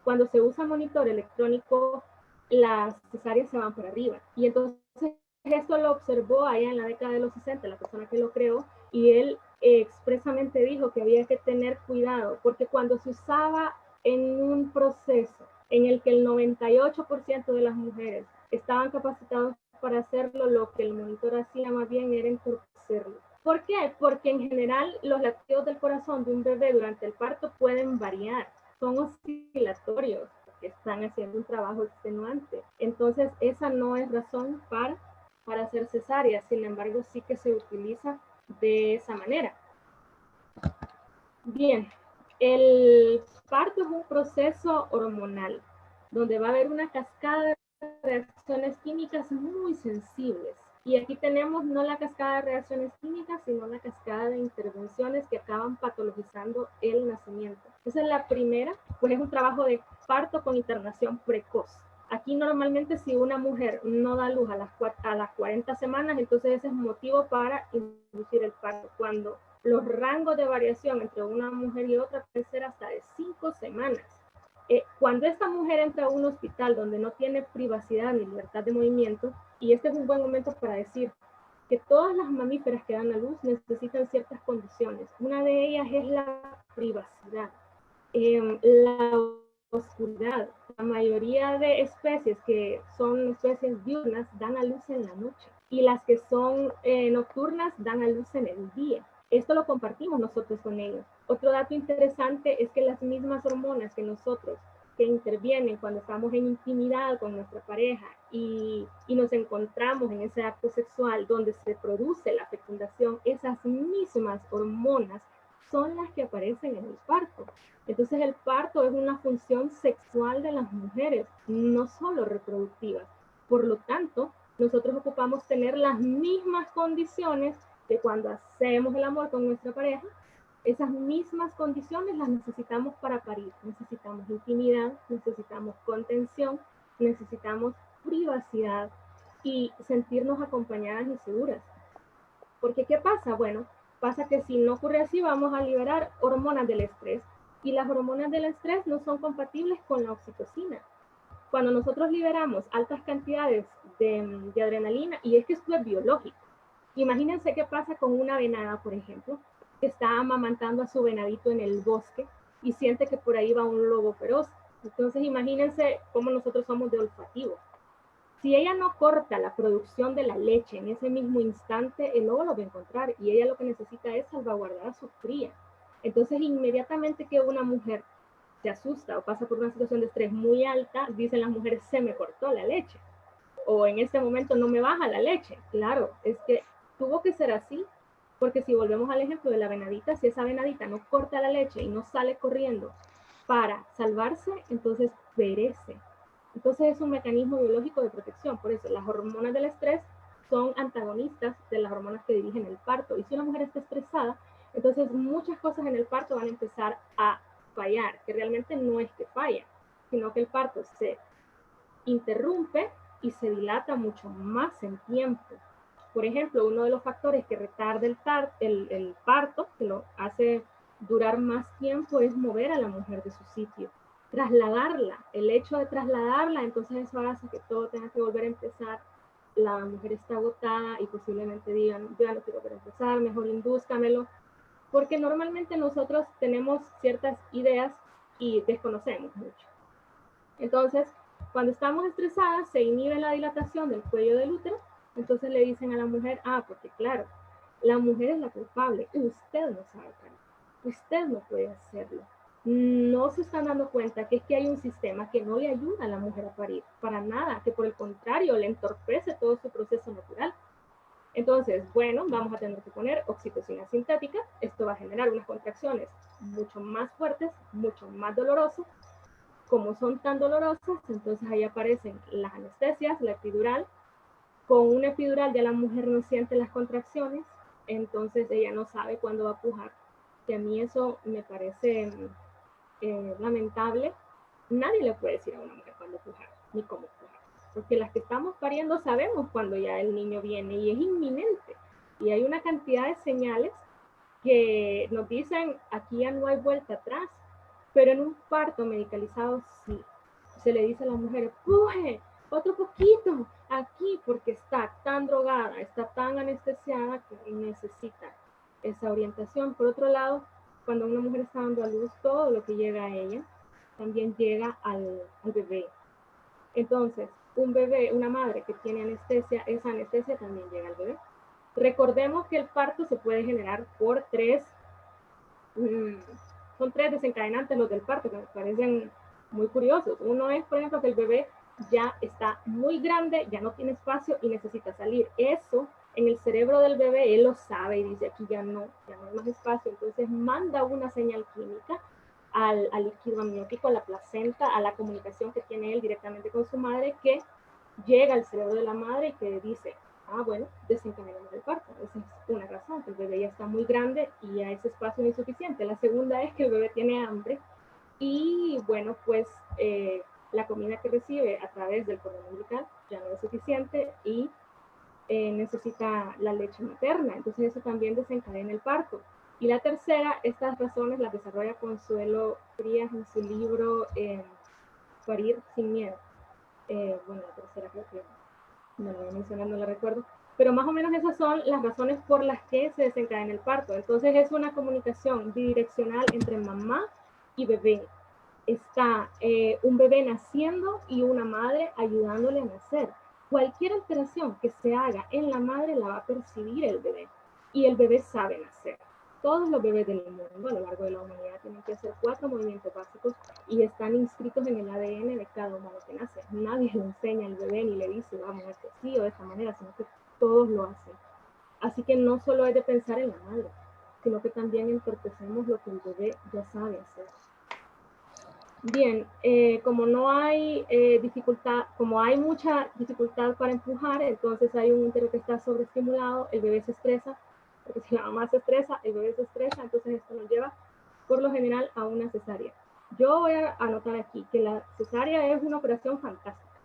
Cuando se usa monitor electrónico, las cesáreas se van para arriba. Y entonces esto lo observó allá en la década de los 60, la persona que lo creó, y él expresamente dijo que había que tener cuidado, porque cuando se usaba en un proceso en el que el 98% de las mujeres estaban capacitadas para hacerlo, lo que el monitor hacía más bien era entorpecerlo. ¿Por qué? Porque en general los latidos del corazón de un bebé durante el parto pueden variar, son oscilatorios, que están haciendo un trabajo extenuante. Entonces esa no es razón para hacer cesárea, sin embargo sí que se utiliza de esa manera. Bien, el parto es un proceso hormonal donde va a haber una cascada de reacciones químicas muy sensibles. Y aquí tenemos no la cascada de reacciones químicas, sino la cascada de intervenciones que acaban patologizando el nacimiento. Esa es la primera, pues es un trabajo de parto con internación precoz. Aquí normalmente si una mujer no da luz a las 40 semanas, entonces ese es motivo para inducir el parto. Cuando los rangos de variación entre una mujer y otra pueden ser hasta de 5 semanas. Cuando esta mujer entra a un hospital donde no tiene privacidad ni libertad de movimiento, y este es un buen momento para decir que todas las mamíferas que dan a luz necesitan ciertas condiciones. Una de ellas es la privacidad, la oscuridad. La mayoría de especies que son especies diurnas dan a luz en la noche y las que son nocturnas dan a luz en el día. Esto lo compartimos nosotros con ellos. Otro dato interesante es que las mismas hormonas que nosotros que intervienen cuando estamos en intimidad con nuestra pareja y nos encontramos en ese acto sexual donde se produce la fecundación, esas mismas hormonas son las que aparecen en el parto. Entonces el parto es una función sexual de las mujeres, no solo reproductiva. Por lo tanto, nosotros ocupamos tener las mismas condiciones de cuando hacemos el amor con nuestra pareja. Esas mismas condiciones las necesitamos para parir. Necesitamos intimidad, necesitamos contención, necesitamos privacidad y sentirnos acompañadas y seguras. Porque ¿qué pasa? Bueno, pasa que si no ocurre así, vamos a liberar hormonas del estrés. Y las hormonas del estrés no son compatibles con la oxitocina. Cuando nosotros liberamos altas cantidades de adrenalina, y es que esto es biológico. Imagínense qué pasa con una venada, por ejemplo, que está amamantando a su venadito en el bosque y siente que por ahí va un lobo feroz. Entonces imagínense cómo nosotros somos de olfativo. Si ella no corta la producción de la leche en ese mismo instante, el lobo lo va a encontrar y ella lo que necesita es salvaguardar a su cría. Entonces inmediatamente que una mujer se asusta o pasa por una situación de estrés muy alta, dicen las mujeres, se me cortó la leche. O en este momento no me baja la leche. Claro, es que tuvo que ser así, porque si volvemos al ejemplo de la venadita, si esa venadita no corta la leche y no sale corriendo para salvarse, entonces perece. Entonces es un mecanismo biológico de protección. Por eso las hormonas del estrés son antagonistas de las hormonas que dirigen el parto. Y si una mujer está estresada, entonces muchas cosas en el parto van a empezar a fallar, que realmente no es que falla, sino que el parto se interrumpe y se dilata mucho más en tiempo. Por ejemplo, uno de los factores que retarda el parto, que lo hace durar más tiempo, es mover a la mujer de su sitio. trasladarla, el hecho de trasladarla, entonces eso hace que todo tenga que volver a empezar. La mujer está agotada y posiblemente digan, yo ya no quiero volver a empezar, mejor indúzcamelo, porque normalmente nosotros tenemos ciertas ideas y desconocemos mucho. Entonces, cuando estamos estresadas, se inhibe la dilatación del cuello del útero, entonces le dicen a la mujer, porque claro, la mujer es la culpable, usted no sabe parir, usted no puede hacerlo. No se están dando cuenta que es que hay un sistema que no le ayuda a la mujer a parir, para nada, que por el contrario le entorpece todo su proceso natural. Entonces, bueno, vamos a tener que poner oxitocina sintética, esto va a generar unas contracciones mucho más fuertes, mucho más dolorosas. Como son tan dolorosas, entonces ahí aparecen las anestesias, la epidural. Con una epidural ya la mujer no siente las contracciones, entonces ella no sabe cuándo va a pujar. Y a mí eso me parece lamentable. Nadie le puede decir a una mujer cuándo pujar, ni cómo pujar. Porque las que estamos pariendo sabemos cuando ya el niño viene y es inminente. Y hay una cantidad de señales que nos dicen, aquí ya no hay vuelta atrás. Pero en un parto medicalizado sí. Se le dice a la mujer, puje, otro poquito, aquí, porque está tan drogada, está tan anestesiada que necesita esa orientación. Por otro lado, cuando una mujer está dando a luz, todo lo que llega a ella también llega al bebé. Entonces, un bebé, una madre que tiene anestesia, esa anestesia también llega al bebé. Recordemos que el parto se puede generar por son tres desencadenantes los del parto que me parecen muy curiosos. Uno es, por ejemplo, que el bebé ya está muy grande, ya no tiene espacio y necesita salir. Eso en el cerebro del bebé, él lo sabe y dice, aquí ya no hay más espacio. Entonces manda una señal química al líquido amniótico, a la placenta, a la comunicación que tiene él directamente con su madre, que llega al cerebro de la madre y que dice, bueno, desencadenamos el parto. Esa es una razón, que el bebé ya está muy grande y ya ese espacio no es suficiente. La segunda es que el bebé tiene hambre y, bueno, pues la comida que recibe a través del cordón umbilical ya no es suficiente y necesita la leche materna. Entonces eso también desencadena el parto. Y la tercera, estas razones las desarrolla Consuelo Frías en su libro Parir sin miedo. Bueno, la tercera creo que no la voy a mencionar, no la recuerdo, pero más o menos esas son las razones por las que se desencadena el parto. Entonces es una comunicación bidireccional entre mamá y bebé. Está un bebé naciendo y una madre ayudándole a nacer. Cualquier alteración que se haga en la madre la va a percibir el bebé y el bebé sabe nacer. Todos los bebés del mundo a lo largo de la humanidad tienen que hacer 4 movimientos básicos y están inscritos en el ADN de cada humano que nace. Nadie le enseña al bebé ni le dice, vamos a hacer así o de esta manera, sino que todos lo hacen. Así que no solo es de pensar en la madre, sino que también entorpecemos lo que el bebé ya sabe hacer. Bien, como no hay dificultad, como hay mucha dificultad para empujar, entonces hay un útero que está sobreestimulado, el bebé se estresa, porque si la mamá se estresa, el bebé se estresa, entonces esto nos lleva por lo general a una cesárea. Yo voy a anotar aquí que la cesárea es una operación fantástica,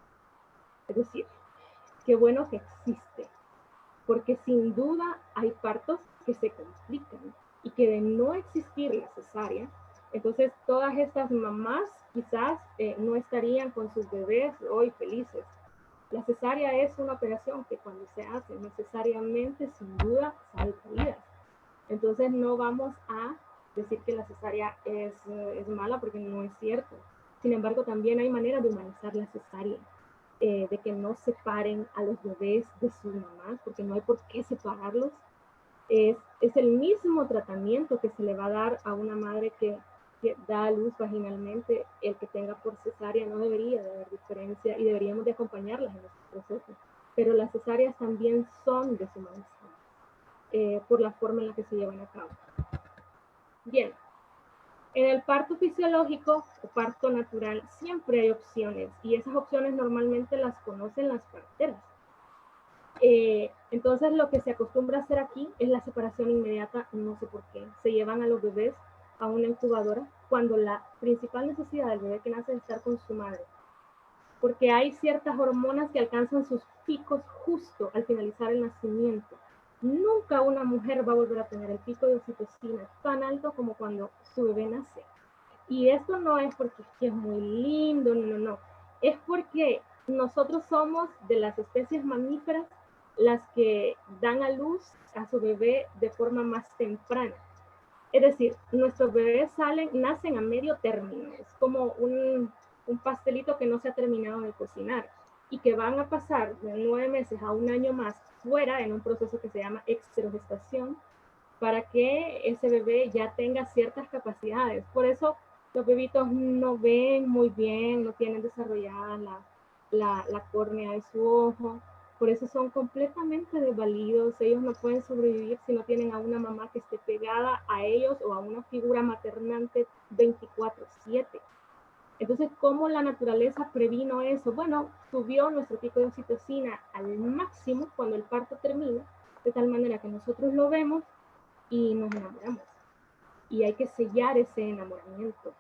es decir, qué bueno que existe, porque sin duda hay partos que se complican y que de no existir la cesárea, entonces todas estas mamás quizás no estarían con sus bebés hoy felices. La cesárea es una operación que cuando se hace necesariamente, sin duda, salva vidas. Entonces no vamos a decir que la cesárea es mala porque no es cierto. Sin embargo, también hay maneras de humanizar la cesárea, de que no separen a los bebés de sus mamás, porque no hay por qué separarlos. Es el mismo tratamiento que se le va a dar a una madre que da a luz vaginalmente. El que tenga por cesárea no debería de haber diferencia y deberíamos de acompañarlas en este proceso. Pero las cesáreas también son deshumanizadas por la forma en la que se llevan a cabo. Bien, en el parto fisiológico o parto natural siempre hay opciones y esas opciones normalmente las conocen las parteras. Entonces lo que se acostumbra a hacer aquí es la separación inmediata, no sé por qué. Se llevan a los bebés a una incubadora cuando la principal necesidad del bebé que nace es estar con su madre, porque hay ciertas hormonas que alcanzan sus picos justo al finalizar el nacimiento. Nunca una mujer va a volver a tener el pico de oxitocina tan alto como cuando su bebé nace. Y esto no es porque es muy lindo, no. Es porque nosotros somos de las especies mamíferas las que dan a luz a su bebé de forma más temprana. Es decir, nuestros bebés nacen a medio término. Es como un pastelito que no se ha terminado de cocinar y que van a pasar de 9 meses a 1 año más fuera en un proceso que se llama extrogestación para que ese bebé ya tenga ciertas capacidades. Por eso los bebitos no ven muy bien, no tienen desarrollada la córnea de su ojo, por eso son completamente desvalidos, ellos no pueden sobrevivir si no tienen a una mamá que esté pegada a ellos o a una figura maternante 24/7. Entonces, ¿cómo la naturaleza previno eso? Bueno, subió nuestro pico de oxitocina al máximo cuando el parto termina, de tal manera que nosotros lo vemos y nos enamoramos. Y hay que sellar ese enamoramiento,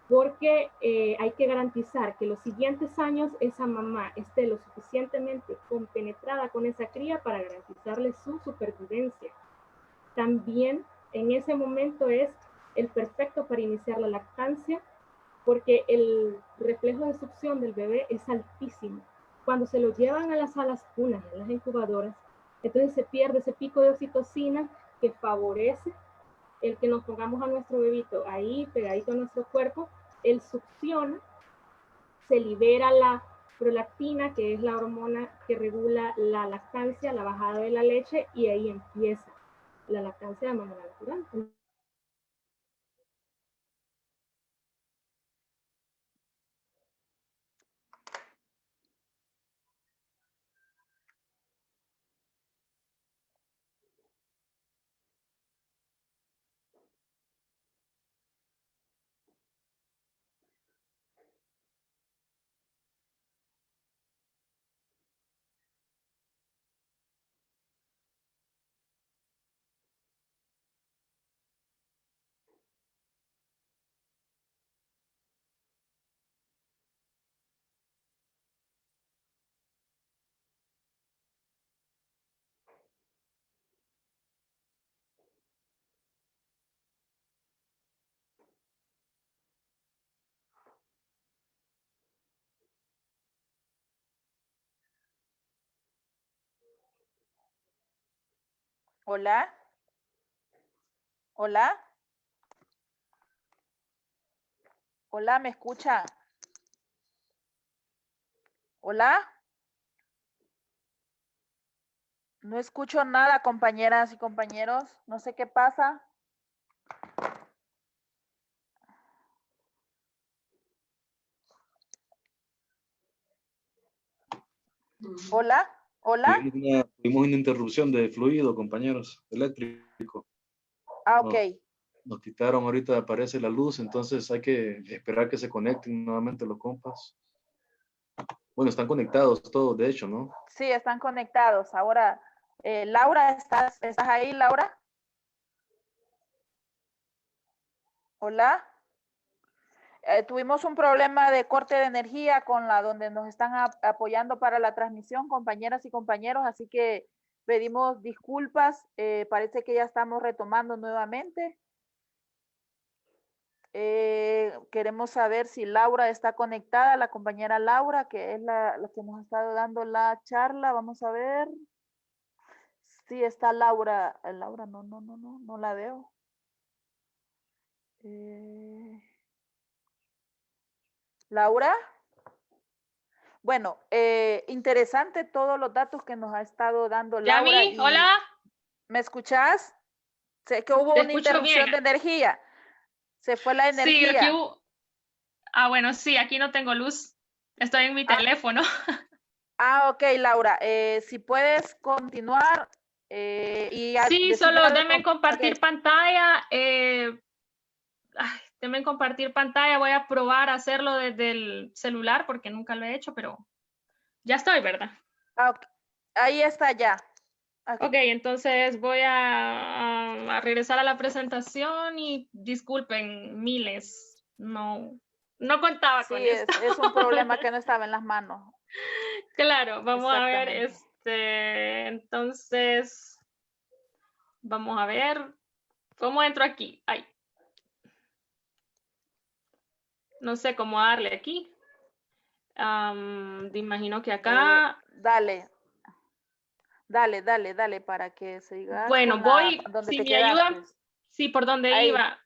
porque hay que garantizar que los siguientes años esa mamá esté lo suficientemente compenetrada con esa cría para garantizarle su supervivencia. También en ese momento es el perfecto para iniciar la lactancia, porque el reflejo de succión del bebé es altísimo. Cuando se lo llevan a las salas cunas, en las incubadoras, entonces se pierde ese pico de oxitocina que favorece el que nos pongamos a nuestro bebito ahí pegadito a nuestro cuerpo. Él succiona, se libera la prolactina, que es la hormona que regula la lactancia, la bajada de la leche, y ahí empieza la lactancia de manera natural. Hola. Hola. Hola, ¿me escucha? Hola. No escucho nada, compañeras y compañeros. No sé qué pasa. Hola. Hola. Tuvimos una interrupción de fluido, compañeros, eléctrico. Ah, ok. Nos quitaron, ahorita aparece la luz, entonces hay que esperar que se conecten nuevamente los compas. Bueno, están conectados todos, de hecho, ¿no? Sí, están conectados. Ahora, Laura, ¿estás ahí, Laura? Hola. Tuvimos un problema de corte de energía con donde nos están apoyando para la transmisión, compañeras y compañeros, así que pedimos disculpas. Parece que ya estamos retomando nuevamente. Queremos saber si Laura está conectada, la compañera Laura, que es la que nos ha estado dando la charla. Vamos a ver. Sí, está Laura. Laura, no la veo. Laura. Bueno, interesante todos los datos que nos ha estado dando Laura. Yami, hola. ¿Me escuchás? Sé que hubo una interrupción de energía. Se fue la energía. Sí, aquí hubo... bueno, sí, aquí no tengo luz. Estoy en mi teléfono. Ok, Laura. Si puedes continuar. Sí, solo denme compartir pantalla. Denme compartir pantalla. Voy a probar a hacerlo desde el celular porque nunca lo he hecho, pero ya estoy, ¿verdad? Okay. Ahí está ya. Ok, entonces voy a regresar a la presentación y disculpen miles. No contaba con esto. Es un problema que no estaba en las manos. Claro, vamos a ver, entonces, vamos a ver, ¿cómo entro aquí? Ay. no sé cómo darle aquí. Imagino que acá. Dale para que sigas Bueno, con voy, donde si te me ayudan, quedaste. sí, por donde Ahí. iba.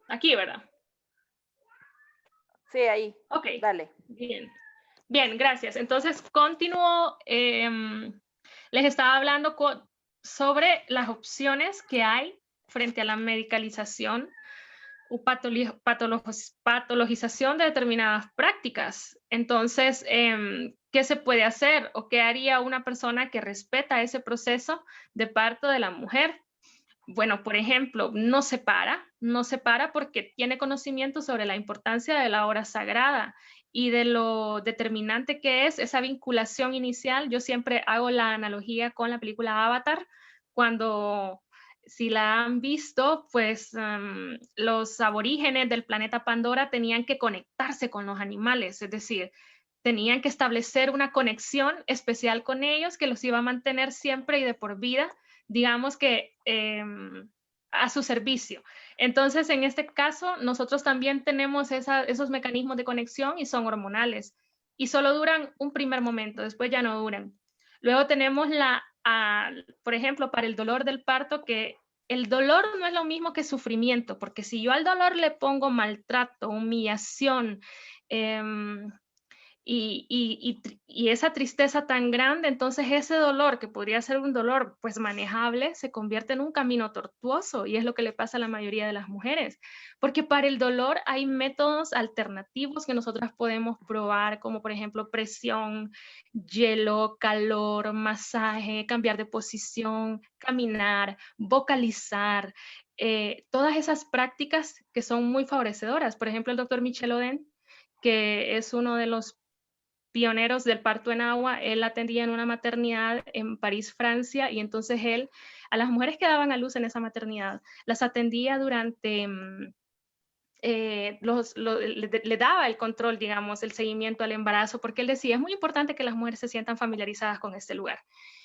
Aquí, ¿verdad? Sí, ahí. Ok. Dale. Bien. Bien, gracias. Entonces, continúo. Les estaba hablando sobre las opciones que hay frente a la medicalización o patologización de determinadas prácticas. Entonces, ¿qué se puede hacer o qué haría una persona que respeta ese proceso de parto de la mujer? Bueno, por ejemplo, no se para porque tiene conocimiento sobre la importancia de la hora sagrada y de lo determinante que es esa vinculación inicial. Yo siempre hago la analogía con la película Avatar, cuando, si la han visto, pues los aborígenes del planeta Pandora tenían que conectarse con los animales, es decir, tenían que establecer una conexión especial con ellos que los iba a mantener siempre y de por vida, digamos que a su servicio. Entonces, en este caso, nosotros también tenemos esos mecanismos de conexión y son hormonales y solo duran un primer momento, después ya no duran. Luego tenemos por ejemplo, para el dolor del parto, que el dolor no es lo mismo que sufrimiento, porque si yo al dolor le pongo maltrato, humillación, y esa tristeza tan grande, entonces ese dolor, que podría ser un dolor pues manejable, se convierte en un camino tortuoso, y es lo que le pasa a la mayoría de las mujeres, porque para el dolor hay métodos alternativos que nosotras podemos probar, como por ejemplo presión, hielo, calor, masaje, cambiar de posición, caminar, vocalizar, todas esas prácticas que son muy favorecedoras. Por ejemplo, el doctor Michel Oden, que es uno de los pioneros del parto en agua, él atendía en una maternidad en París, Francia, y entonces él, a las mujeres que daban a luz en esa maternidad, las atendía durante, le daba el control, digamos, el seguimiento al embarazo, porque él decía, es muy importante que las mujeres se sientan familiarizadas con este lugar.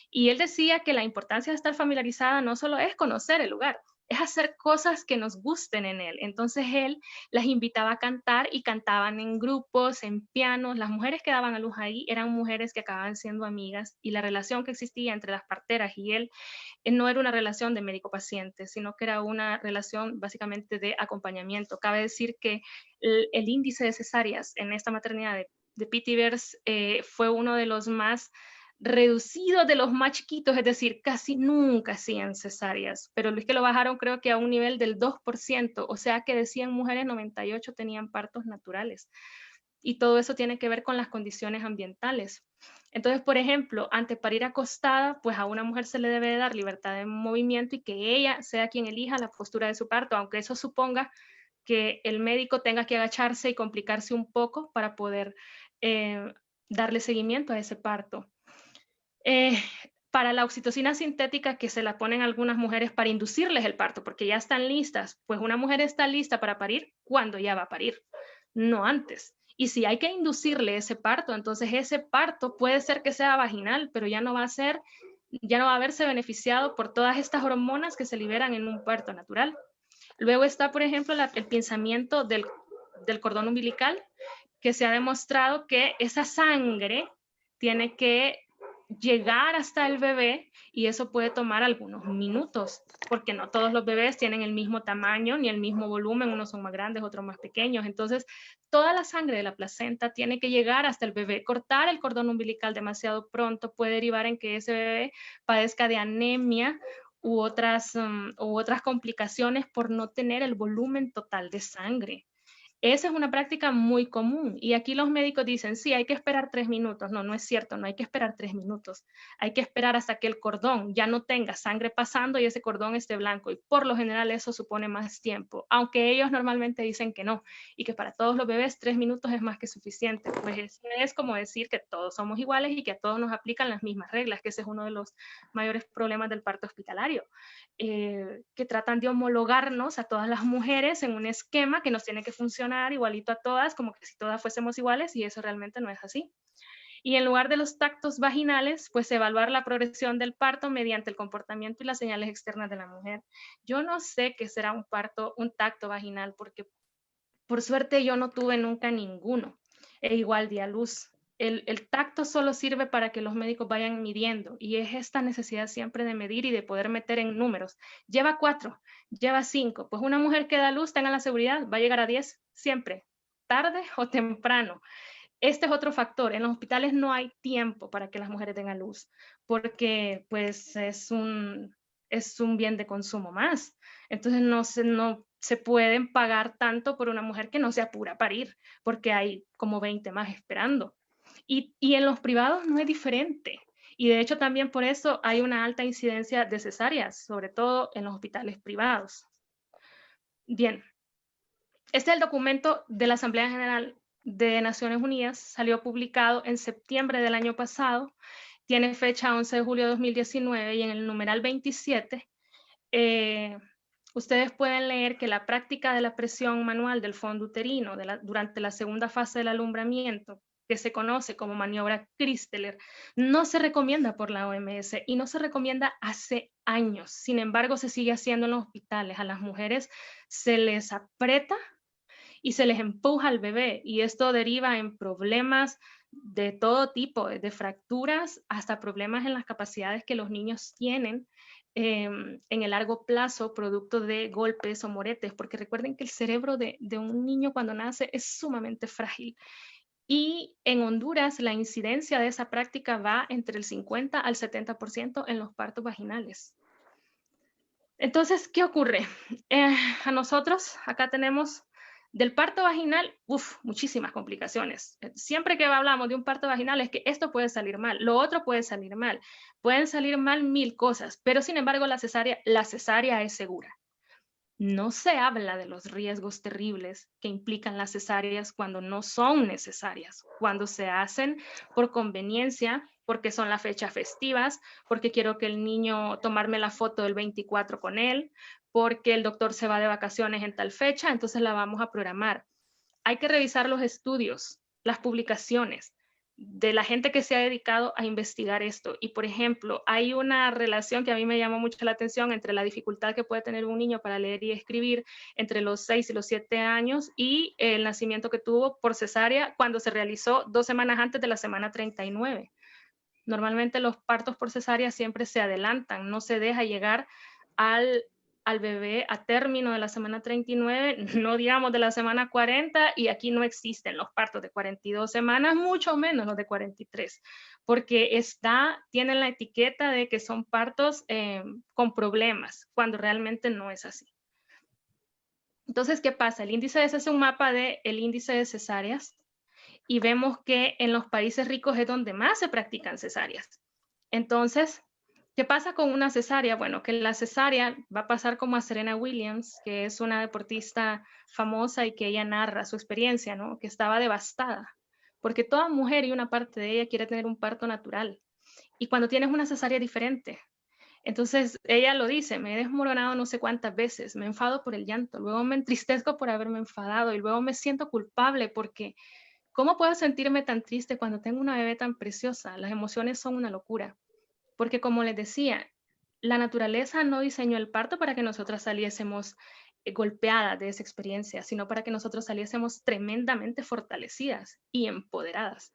Y él decía que la importancia de estar familiarizada no solo es conocer el lugar, es hacer cosas que nos gusten en él. Entonces él las invitaba a cantar y cantaban en grupos, en pianos. Las mujeres que daban a luz ahí eran mujeres que acababan siendo amigas, y la relación que existía entre las parteras y él no era una relación de médico-paciente, sino que era una relación básicamente de acompañamiento. Cabe decir que el índice de cesáreas en esta maternidad de Pithiviers fue uno de los más reducido, de los más chiquitos, es decir, casi nunca hacían cesáreas, pero es que lo bajaron creo que a un nivel del 2%, o sea que de 100 mujeres, 98 tenían partos naturales. Y todo eso tiene que ver con las condiciones ambientales. Entonces, por ejemplo, ante parir acostada, pues a una mujer se le debe dar libertad de movimiento y que ella sea quien elija la postura de su parto, aunque eso suponga que el médico tenga que agacharse y complicarse un poco para poder darle seguimiento a ese parto. Para la oxitocina sintética, que se la ponen algunas mujeres para inducirles el parto, porque ya están listas, pues una mujer está lista para parir cuando ya va a parir, no antes. Y si hay que inducirle ese parto, entonces ese parto puede ser que sea vaginal, pero ya no va a haberse beneficiado por todas estas hormonas que se liberan en un parto natural. Luego está, por ejemplo, el pinzamiento del cordón umbilical, que se ha demostrado que esa sangre tiene que llegar hasta el bebé, y eso puede tomar algunos minutos, porque no todos los bebés tienen el mismo tamaño ni el mismo volumen, unos son más grandes, otros más pequeños. Entonces, toda la sangre de la placenta tiene que llegar hasta el bebé. Cortar el cordón umbilical demasiado pronto puede derivar en que ese bebé padezca de anemia u otras complicaciones por no tener el volumen total de sangre. Esa es una práctica muy común, y aquí los médicos dicen, sí, hay que esperar 3 minutos. No, no es cierto, no hay que esperar 3 minutos. Hay que esperar hasta que el cordón ya no tenga sangre pasando y ese cordón esté blanco, y por lo general eso supone más tiempo, aunque ellos normalmente dicen que no, y que para todos los bebés 3 minutos es más que suficiente. Pues eso es como decir que todos somos iguales y que a todos nos aplican las mismas reglas, que ese es uno de los mayores problemas del parto hospitalario, que tratan de homologarnos a todas las mujeres en un esquema que nos tiene que funcionar igualito a todas, como que si todas fuésemos iguales, y eso realmente no es así. Y en lugar de los tactos vaginales, pues evaluar la progresión del parto mediante el comportamiento y las señales externas de la mujer. Yo no sé qué será un tacto vaginal, porque Por suerte yo no tuve nunca ninguno. E igual di a luz. El tacto solo sirve para que los médicos vayan midiendo y es esta necesidad siempre de medir y de poder meter en números. Lleva 4, lleva 5. Pues una mujer que da a luz, tenga la seguridad, va a llegar a 10 siempre, tarde o temprano. Este es otro factor. En los hospitales no hay tiempo para que las mujeres den a luz porque pues es un bien de consumo más. Entonces no se pueden pagar tanto por una mujer que no se apura a parir porque hay como 20 más esperando. Y en los privados no es diferente. Y de hecho también por eso hay una alta incidencia de cesáreas, sobre todo en los hospitales privados. Bien, este es el documento de la Asamblea General de Naciones Unidas, salió publicado en septiembre del año pasado, tiene fecha 11 de julio de 2019 y en el numeral 27 ustedes pueden leer que la práctica de la presión manual del fondo uterino durante la segunda fase del alumbramiento, que se conoce como maniobra Christeler, no se recomienda por la OMS y no se recomienda hace años. Sin embargo, se sigue haciendo en los hospitales. A las mujeres se les aprieta y se les empuja al bebé y esto deriva en problemas de todo tipo, de fracturas hasta problemas en las capacidades que los niños tienen en el largo plazo, producto de golpes o moretes, porque recuerden que el cerebro de un niño cuando nace es sumamente frágil. Y en Honduras la incidencia de esa práctica va entre el 50 al 70% en los partos vaginales. Entonces, ¿qué ocurre? A nosotros acá tenemos del parto vaginal, muchísimas complicaciones. Siempre que hablamos de un parto vaginal es que esto puede salir mal, lo otro puede salir mal. Pueden salir mal 1000 cosas, pero sin embargo la cesárea es segura. No se habla de los riesgos terribles que implican las cesáreas cuando no son necesarias, cuando se hacen por conveniencia, porque son las fechas festivas, porque quiero que el niño tomarme la foto del 24 con él, porque el doctor se va de vacaciones en tal fecha, entonces la vamos a programar. Hay que revisar los estudios, las publicaciones de la gente que se ha dedicado a investigar esto. Y, por ejemplo, hay una relación que a mí me llamó mucho la atención entre la dificultad que puede tener un niño para leer y escribir entre los 6 y los 7 años y el nacimiento que tuvo por cesárea cuando se realizó 2 semanas antes de la semana 39. Normalmente los partos por cesárea siempre se adelantan, no se deja llegar al bebé a término de la semana 39, no digamos de la semana 40, y aquí no existen los partos de 42 semanas, mucho menos los de 43, porque tienen la etiqueta de que son partos con problemas, cuando realmente no es así. Entonces, ¿qué pasa? El índice es un mapa del índice de cesáreas, y vemos que en los países ricos es donde más se practican cesáreas. Entonces, ¿qué pasa con una cesárea? Bueno, que la cesárea va a pasar como a Serena Williams, que es una deportista famosa y que ella narra su experiencia, ¿no? Que estaba devastada, porque toda mujer y una parte de ella quiere tener un parto natural. Y cuando tienes una cesárea es diferente. Entonces, ella lo dice, me he desmoronado no sé cuántas veces, me enfado por el llanto, luego me entristezco por haberme enfadado y luego me siento culpable porque ¿cómo puedo sentirme tan triste cuando tengo una bebé tan preciosa? Las emociones son una locura. Porque como les decía, la naturaleza no diseñó el parto para que nosotras saliésemos golpeadas de esa experiencia, sino para que nosotros saliésemos tremendamente fortalecidas y empoderadas.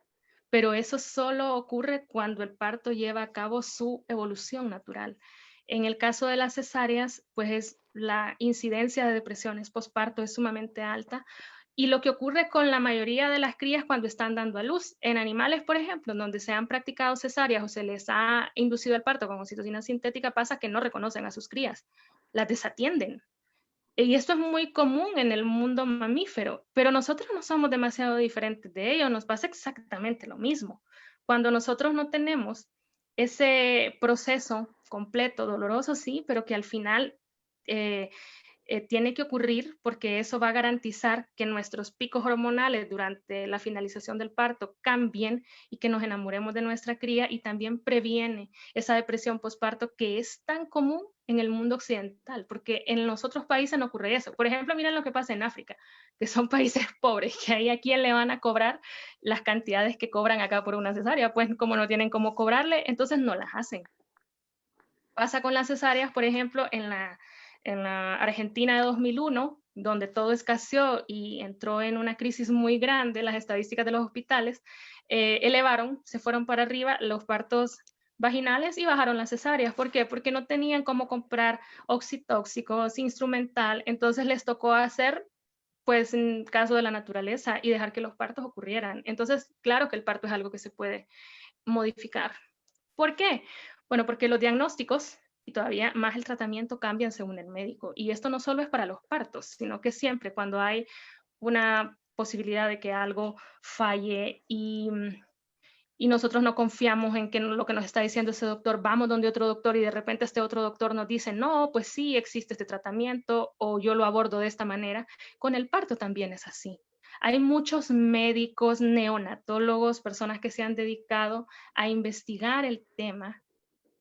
Pero eso solo ocurre cuando el parto lleva a cabo su evolución natural. En el caso de las cesáreas, pues la incidencia de depresiones postparto es sumamente alta. Y lo que ocurre con la mayoría de las crías cuando están dando a luz, en animales, por ejemplo, donde se han practicado cesáreas o se les ha inducido el parto con oxitocina sintética, pasa que no reconocen a sus crías, las desatienden. Y esto es muy común en el mundo mamífero, pero nosotros no somos demasiado diferentes de ellos, nos pasa exactamente lo mismo. Cuando nosotros no tenemos ese proceso completo, doloroso, sí, pero que al final tiene que ocurrir porque eso va a garantizar que nuestros picos hormonales durante la finalización del parto cambien y que nos enamoremos de nuestra cría, y también previene esa depresión postparto que es tan común en el mundo occidental, porque en los otros países no ocurre eso. Por ejemplo, miren lo que pasa en África, que son países pobres, que ahí a quién le van a cobrar las cantidades que cobran acá por una cesárea, pues como no tienen cómo cobrarle, entonces no las hacen. Pasa con las cesáreas, por ejemplo, en la Argentina de 2001, donde todo escaseó y entró en una crisis muy grande, las estadísticas de los hospitales se fueron para arriba los partos vaginales y bajaron las cesáreas. ¿Por qué? Porque no tenían cómo comprar oxitóxicos, instrumental, entonces les tocó hacer, pues, en caso de la naturaleza y dejar que los partos ocurrieran. Entonces, claro que el parto es algo que se puede modificar. ¿Por qué? Bueno, porque los diagnósticos y todavía más el tratamiento cambian según el médico. Y esto no solo es para los partos, sino que siempre cuando hay una posibilidad de que algo falle y nosotros no confiamos en que lo que nos está diciendo ese doctor, vamos donde otro doctor y de repente este otro doctor nos dice, no, pues sí, existe este tratamiento o yo lo abordo de esta manera. Con el parto también es así. Hay muchos médicos, neonatólogos, personas que se han dedicado a investigar el tema,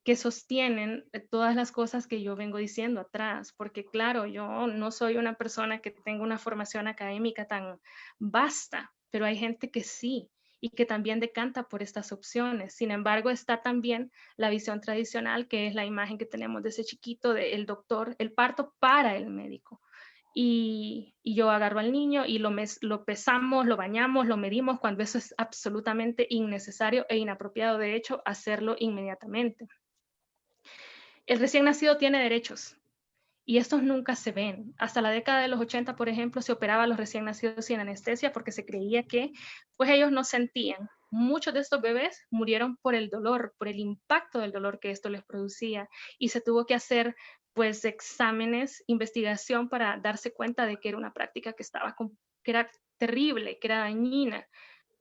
que sostienen todas las cosas que yo vengo diciendo atrás, porque claro, yo no soy una persona que tenga una formación académica tan vasta, pero hay gente que sí, y que también decanta por estas opciones. Sin embargo, está también la visión tradicional, que es la imagen que tenemos de ese chiquito, del doctor, el parto para el médico. Y yo agarro al niño y lo pesamos, lo bañamos, lo medimos, cuando eso es absolutamente innecesario e inapropiado, de hecho, hacerlo inmediatamente. El recién nacido tiene derechos y estos nunca se ven. Hasta la década de los 80, por ejemplo, se operaba a los recién nacidos sin anestesia porque se creía que pues ellos no sentían. Muchos de estos bebés murieron por el dolor, por el impacto del dolor que esto les producía, y se tuvo que hacer pues exámenes, investigación para darse cuenta de que era una práctica que era terrible, que era dañina.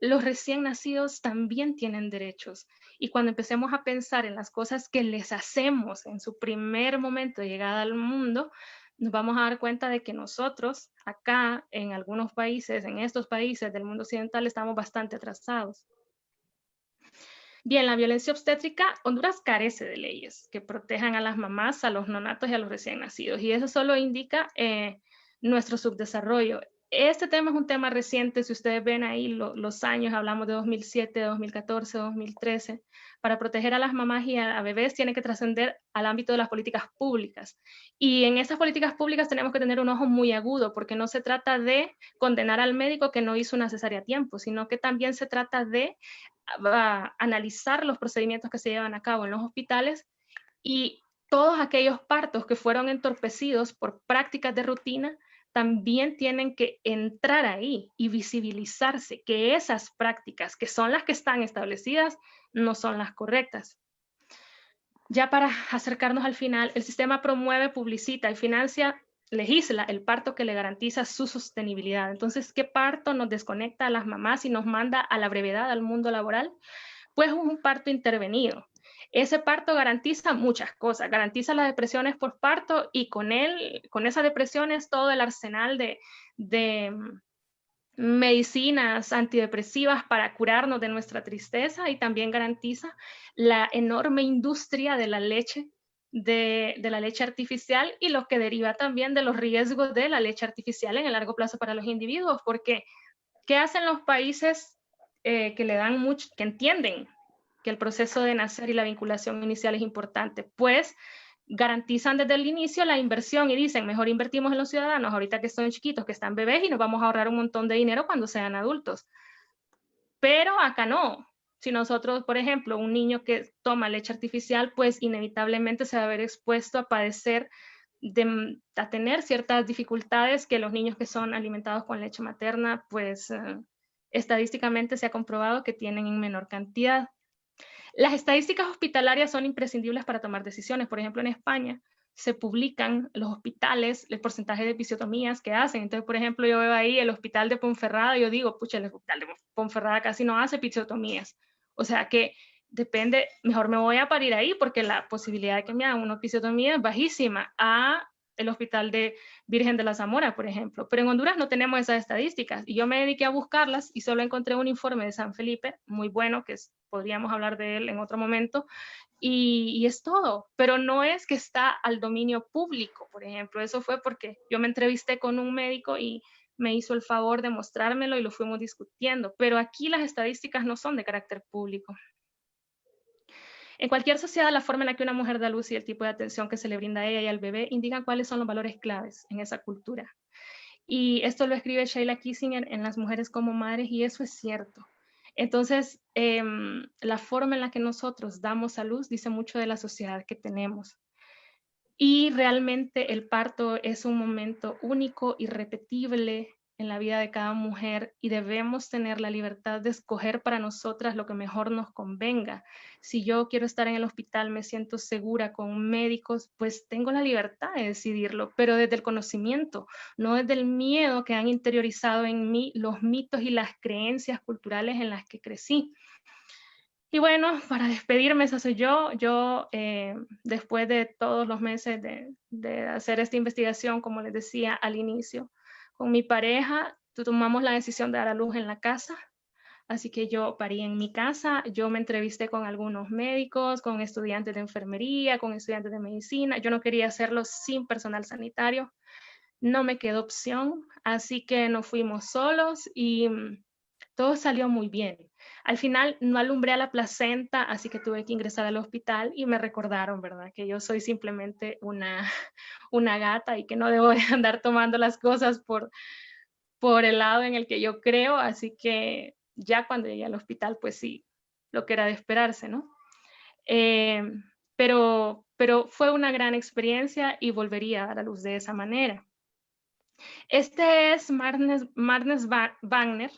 Los recién nacidos también tienen derechos. Y cuando empecemos a pensar en las cosas que les hacemos en su primer momento de llegada al mundo, nos vamos a dar cuenta de que nosotros acá, en algunos países, en estos países del mundo occidental, estamos bastante atrasados. Bien, la violencia obstétrica, Honduras carece de leyes que protejan a las mamás, a los neonatos y a los recién nacidos. Y eso solo indica nuestro subdesarrollo. Este tema es un tema reciente, si ustedes ven ahí los años, hablamos de 2007, 2014, 2013. Para proteger a las mamás y a bebés tiene que trascender al ámbito de las políticas públicas. Y en esas políticas públicas tenemos que tener un ojo muy agudo, porque no se trata de condenar al médico que no hizo una cesárea a tiempo, sino que también se trata de analizar los procedimientos que se llevan a cabo en los hospitales y todos aquellos partos que fueron entorpecidos por prácticas de rutina también tienen que entrar ahí y visibilizarse que esas prácticas, que son las que están establecidas, no son las correctas. Ya para acercarnos al final, el sistema promueve, publicita y financia, legisla el parto que le garantiza su sostenibilidad. Entonces, ¿qué parto nos desconecta a las mamás y nos manda a la brevedad al mundo laboral? Pues un parto intervenido. Ese parto garantiza muchas cosas, garantiza las depresiones por parto y con esas depresiones todo el arsenal de medicinas antidepresivas para curarnos de nuestra tristeza, y también garantiza la enorme industria de la leche, de la leche artificial, y lo que deriva también de los riesgos de la leche artificial en el largo plazo para los individuos, porque ¿qué hacen los países que entienden que el proceso de nacer y la vinculación inicial es importante? Pues garantizan desde el inicio la inversión y dicen, mejor invertimos en los ciudadanos ahorita que son chiquitos, que están bebés, y nos vamos a ahorrar un montón de dinero cuando sean adultos. Pero acá no. Si nosotros, por ejemplo, un niño que toma leche artificial, pues inevitablemente se va a ver expuesto a padecer, a tener ciertas dificultades que los niños que son alimentados con leche materna, pues estadísticamente se ha comprobado que tienen en menor cantidad. Las estadísticas hospitalarias son imprescindibles para tomar decisiones. Por ejemplo, en España se publican los hospitales, el porcentaje de episiotomías que hacen. Entonces, por ejemplo, yo veo ahí el hospital de Ponferrada y yo digo, pucha, el hospital de Ponferrada casi no hace episiotomías. O sea que depende, mejor me voy a parir ahí porque la posibilidad de que me hagan una episiotomía es bajísima a el hospital de Virgen de la Zamora, por ejemplo. Pero en Honduras no tenemos esas estadísticas y yo me dediqué a buscarlas y solo encontré un informe de San Felipe, muy bueno, que podríamos hablar de él en otro momento, y es todo. Pero no es que está al dominio público, por ejemplo. Eso fue porque yo me entrevisté con un médico y me hizo el favor de mostrármelo y lo fuimos discutiendo. Pero aquí las estadísticas no son de carácter público. En cualquier sociedad, la forma en la que una mujer da luz y el tipo de atención que se le brinda a ella y al bebé indican cuáles son los valores claves en esa cultura. Y esto lo escribe Sheila Kissinger en Las mujeres como madres, y eso es cierto. Entonces, la forma en la que nosotros damos a luz dice mucho de la sociedad que tenemos. Y realmente el parto es un momento único, irrepetible en la vida de cada mujer, y debemos tener la libertad de escoger para nosotras lo que mejor nos convenga. Si yo quiero estar en el hospital, me siento segura con médicos, pues tengo la libertad de decidirlo, pero desde el conocimiento, no desde el miedo que han interiorizado en mí los mitos y las creencias culturales en las que crecí. Y bueno, para despedirme, esa soy yo. Yo, después de todos los meses de hacer esta investigación, como les decía al inicio, con mi pareja, tomamos la decisión de dar a luz en la casa. Así que yo parí en mi casa. Yo me entrevisté con algunos médicos, con estudiantes de enfermería, con estudiantes de medicina. Yo no quería hacerlo sin personal sanitario. No me quedó opción, así que nos fuimos solos y todo salió muy bien. Al final no alumbré a la placenta, así que tuve que ingresar al hospital y me recordaron, ¿verdad? Que yo soy simplemente una gata y que no debo de andar tomando las cosas por el lado en el que yo creo, así que ya cuando llegué al hospital, pues sí, lo que era de esperarse, ¿no? Pero fue una gran experiencia y volvería a dar a luz de esa manera. Este es Marnes Wagner,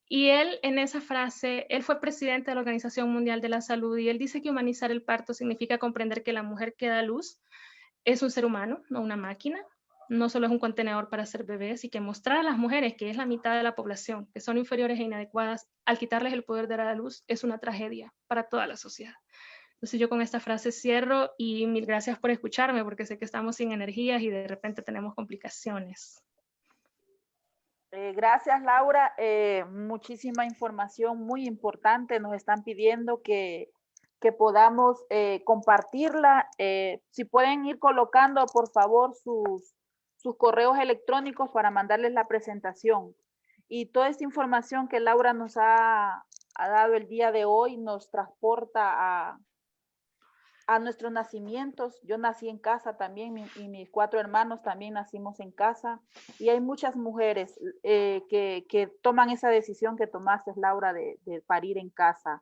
y él en esa frase, él fue presidente de la Organización Mundial de la Salud, y él dice que humanizar el parto significa comprender que la mujer que da a luz es un ser humano, no una máquina, no solo es un contenedor para hacer bebés, y que mostrar a las mujeres, que es la mitad de la población, que son inferiores e inadecuadas, al quitarles el poder de dar a luz, es una tragedia para toda la sociedad. Entonces yo con esta frase cierro, y mil gracias por escucharme, porque sé que estamos sin energías y de repente tenemos complicaciones. Gracias, Laura. Muchísima información muy importante. Nos están pidiendo que podamos compartirla. Si pueden ir colocando, por favor, sus correos electrónicos para mandarles la presentación. Y toda esta información que Laura nos ha dado el día de hoy nos transporta a nuestros nacimientos. Yo nací en casa también, y mis 4 hermanos también nacimos en casa, y hay muchas mujeres que toman esa decisión que tomaste, Laura, de parir en casa.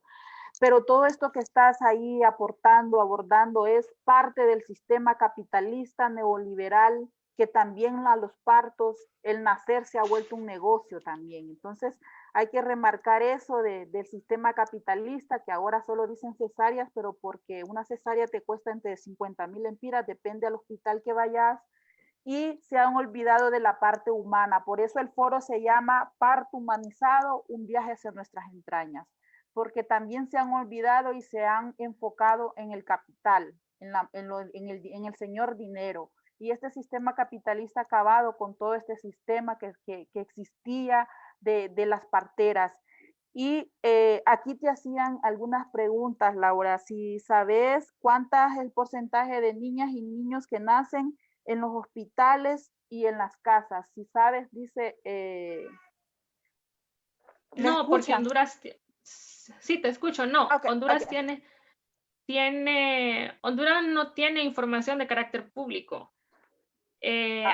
Pero todo esto que estás ahí aportando, abordando, es parte del sistema capitalista neoliberal, que también a los partos, el nacer se ha vuelto un negocio también. Entonces, hay que remarcar eso del sistema capitalista, que ahora solo dicen cesáreas, pero porque una cesárea te cuesta entre 50,000 lempiras, depende al hospital que vayas, y se han olvidado de la parte humana. Por eso el foro se llama Parto Humanizado, un viaje hacia nuestras entrañas, porque también se han olvidado y se han enfocado en el capital, en el señor dinero. Y este sistema capitalista ha acabado con todo este sistema que existía de las parteras. Y aquí te hacían algunas preguntas, Laura. Si sabes cuántas es el porcentaje de niñas y niños que nacen en los hospitales y en las casas. Si sabes, dice... no, porque Honduras... Sí, te escucho. No, okay, Honduras Honduras no tiene información de carácter público.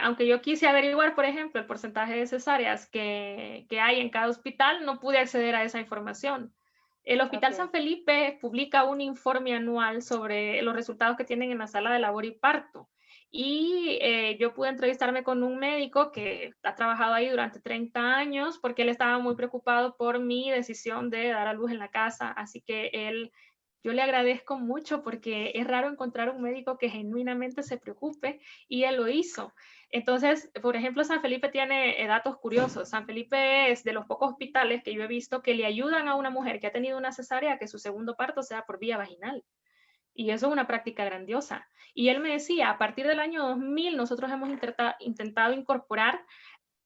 Aunque yo quise averiguar, por ejemplo, el porcentaje de cesáreas que hay en cada hospital, no pude acceder a esa información. El Hospital San Felipe publica un informe anual sobre los resultados que tienen en la sala de labor y parto. Y yo pude entrevistarme con un médico que ha trabajado ahí durante 30 años, porque él estaba muy preocupado por mi decisión de dar a luz en la casa. Así que yo le agradezco mucho, porque es raro encontrar un médico que genuinamente se preocupe, y él lo hizo. Entonces, por ejemplo, San Felipe tiene datos curiosos. San Felipe es de los pocos hospitales que yo he visto que le ayudan a una mujer que ha tenido una cesárea a que su segundo parto sea por vía vaginal. Y eso es una práctica grandiosa. Y él me decía, a partir del año 2000 nosotros hemos intentado incorporar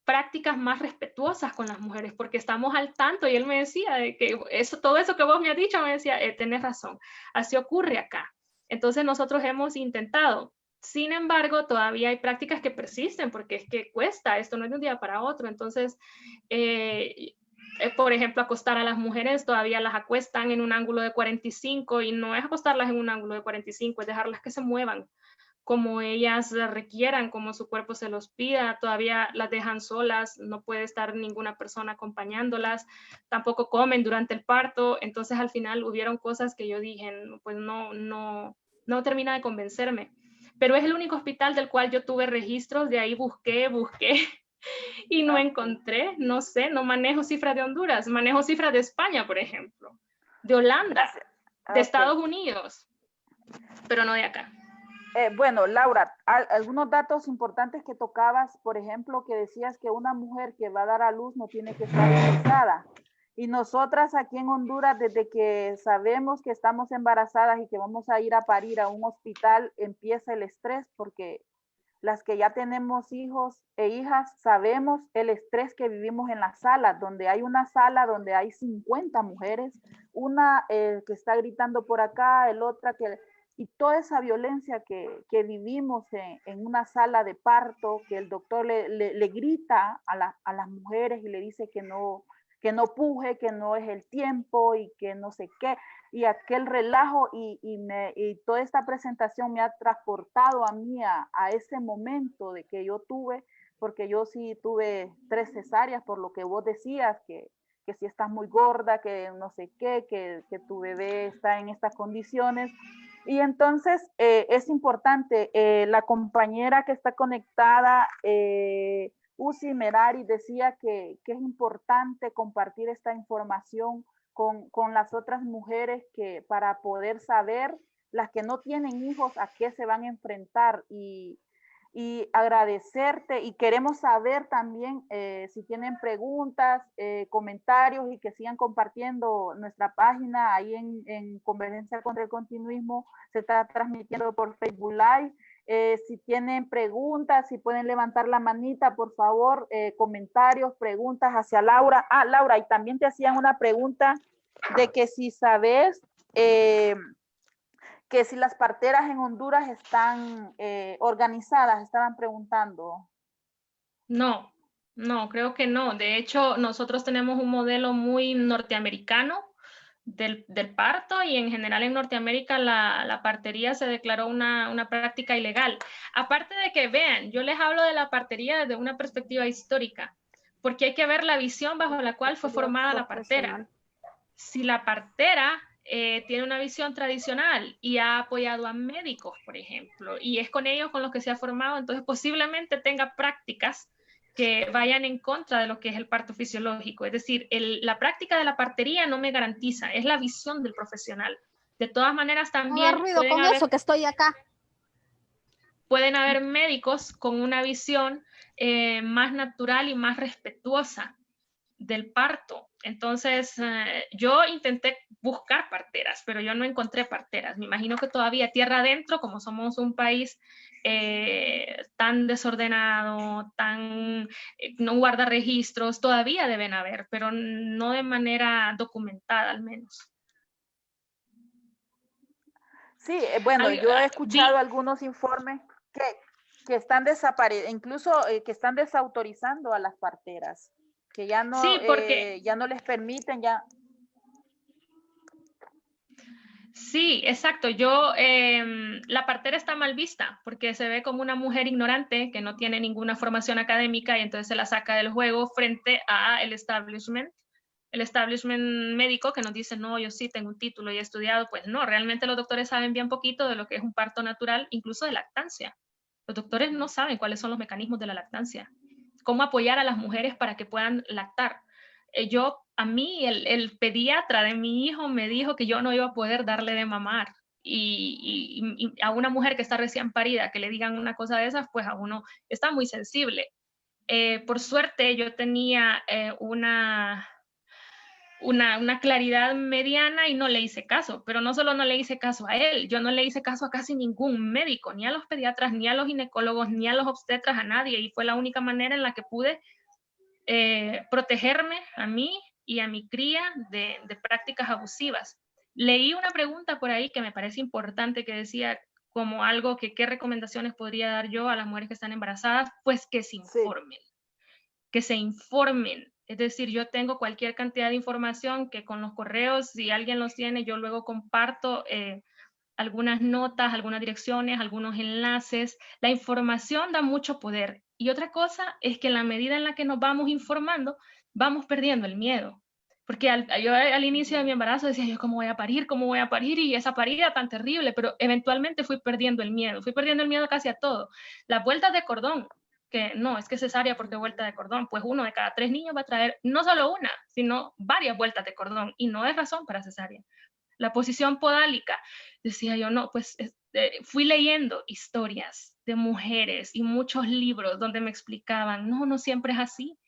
prácticas más respetuosas con las mujeres, porque estamos al tanto, y él me decía de que todo eso que vos me has dicho, me decía, tenés razón, así ocurre acá. Entonces nosotros hemos intentado. Sin embargo, todavía hay prácticas que persisten, porque es que cuesta, esto no es de un día para otro. Entonces, por ejemplo, acostar a las mujeres, todavía las acuestan en un ángulo de 45, y no es acostarlas en un ángulo de 45, es dejarlas que se muevan como ellas requieran, como su cuerpo se los pida. Todavía las dejan solas, no puede estar ninguna persona acompañándolas, tampoco comen durante el parto. Entonces al final hubieron cosas que yo dije, pues no termina de convencerme. Pero es el único hospital del cual yo tuve registros, de ahí busqué y no encontré, no sé, no manejo cifras de Honduras, manejo cifras de España, por ejemplo, de Holanda, de Estados Unidos, pero no de acá. Bueno, Laura, algunos datos importantes que tocabas, por ejemplo, que decías que una mujer que va a dar a luz no tiene que estar estresada. Y nosotras aquí en Honduras, desde que sabemos que estamos embarazadas y que vamos a ir a parir a un hospital, empieza el estrés, porque las que ya tenemos hijos e hijas sabemos el estrés que vivimos en la sala, donde hay una sala donde hay 50 mujeres, una que está gritando por acá, el otra que... Y toda esa violencia que vivimos en una sala de parto, que el doctor le grita a las mujeres y le dice que no puje, que no es el tiempo y que no sé qué, y aquel relajo y toda esta presentación me ha transportado a mí a ese momento de que yo tuve, porque yo sí tuve 3 cesáreas, por lo que vos decías, que si estás muy gorda, que no sé qué, que tu bebé está en estas condiciones. Y entonces es importante, la compañera que está conectada, Uzi Merari, decía que es importante compartir esta información con las otras mujeres para poder saber, las que no tienen hijos, a qué se van a enfrentar, y agradecerte, y queremos saber también si tienen preguntas, comentarios, y que sigan compartiendo nuestra página ahí en Convergencia contra el Continuismo. Se está transmitiendo por Facebook Live. Si tienen preguntas, si pueden levantar la manita, por favor, comentarios, preguntas hacia Laura. Laura, y también te hacían una pregunta de que si sabes que si las parteras en Honduras están organizadas, estaban preguntando. No, creo que no. De hecho, nosotros tenemos un modelo muy norteamericano del parto, y en general en Norteamérica la partería se declaró una práctica ilegal. Aparte de que, vean, yo les hablo de la partería desde una perspectiva histórica, porque hay que ver la visión bajo la cual fue formada la partera. Si la partera tiene una visión tradicional y ha apoyado a médicos, por ejemplo, y es con ellos con los que se ha formado, entonces posiblemente tenga prácticas que vayan en contra de lo que es el parto fisiológico. Es decir, la práctica de la partería no me garantiza, es la visión del profesional. De todas maneras, también que estoy acá. Pueden haber médicos con una visión más natural y más respetuosa del parto. Entonces, yo intenté buscar parteras, pero yo no encontré parteras. Me imagino que todavía tierra adentro, como somos un país tan desordenado, no guarda registros, todavía deben haber, pero no de manera documentada al menos. Sí, bueno, yo he escuchado algunos informes que están incluso que están desautorizando a las parteras, que ya no, sí, porque ya no les permiten, ya. Sí, exacto. La partera está mal vista porque se ve como una mujer ignorante que no tiene ninguna formación académica, y entonces se la saca del juego frente a el establishment médico, que nos dice, no, yo sí tengo un título y he estudiado. Pues no, realmente los doctores saben bien poquito de lo que es un parto natural, incluso de lactancia. Los doctores no saben cuáles son los mecanismos de la lactancia, cómo apoyar a las mujeres para que puedan lactar. A mí, el pediatra de mi hijo me dijo que yo no iba a poder darle de mamar. Y a una mujer que está recién parida, que le digan una cosa de esas, pues a uno está muy sensible. Por suerte, yo tenía una claridad mediana y no le hice caso, pero no solo no le hice caso a él, yo no le hice caso a casi ningún médico, ni a los pediatras, ni a los ginecólogos, ni a los obstetras, a nadie, y fue la única manera en la que pude protegerme a mí y a mi cría de prácticas abusivas. Leí una pregunta por ahí que me parece importante, que decía como algo que qué recomendaciones podría dar yo a las mujeres que están embarazadas. Pues que se informen, que se informen. Es decir, yo tengo cualquier cantidad de información que con los correos, si alguien los tiene, yo luego comparto algunas notas, algunas direcciones, algunos enlaces. La información da mucho poder. Y otra cosa es que en la medida en la que nos vamos informando, vamos perdiendo el miedo. Porque yo al inicio de mi embarazo decía yo, ¿cómo voy a parir? ¿Cómo voy a parir? Y esa parida tan terrible, pero eventualmente fui perdiendo el miedo casi a todo. Las vueltas de cordón, que no, es que cesárea porque vuelta de cordón, pues 1 de cada 3 niños va a traer no solo una, sino varias vueltas de cordón, y no es razón para cesárea. La posición podálica, decía yo, no, pues fui leyendo historias de mujeres y muchos libros donde me explicaban, no, no siempre es así.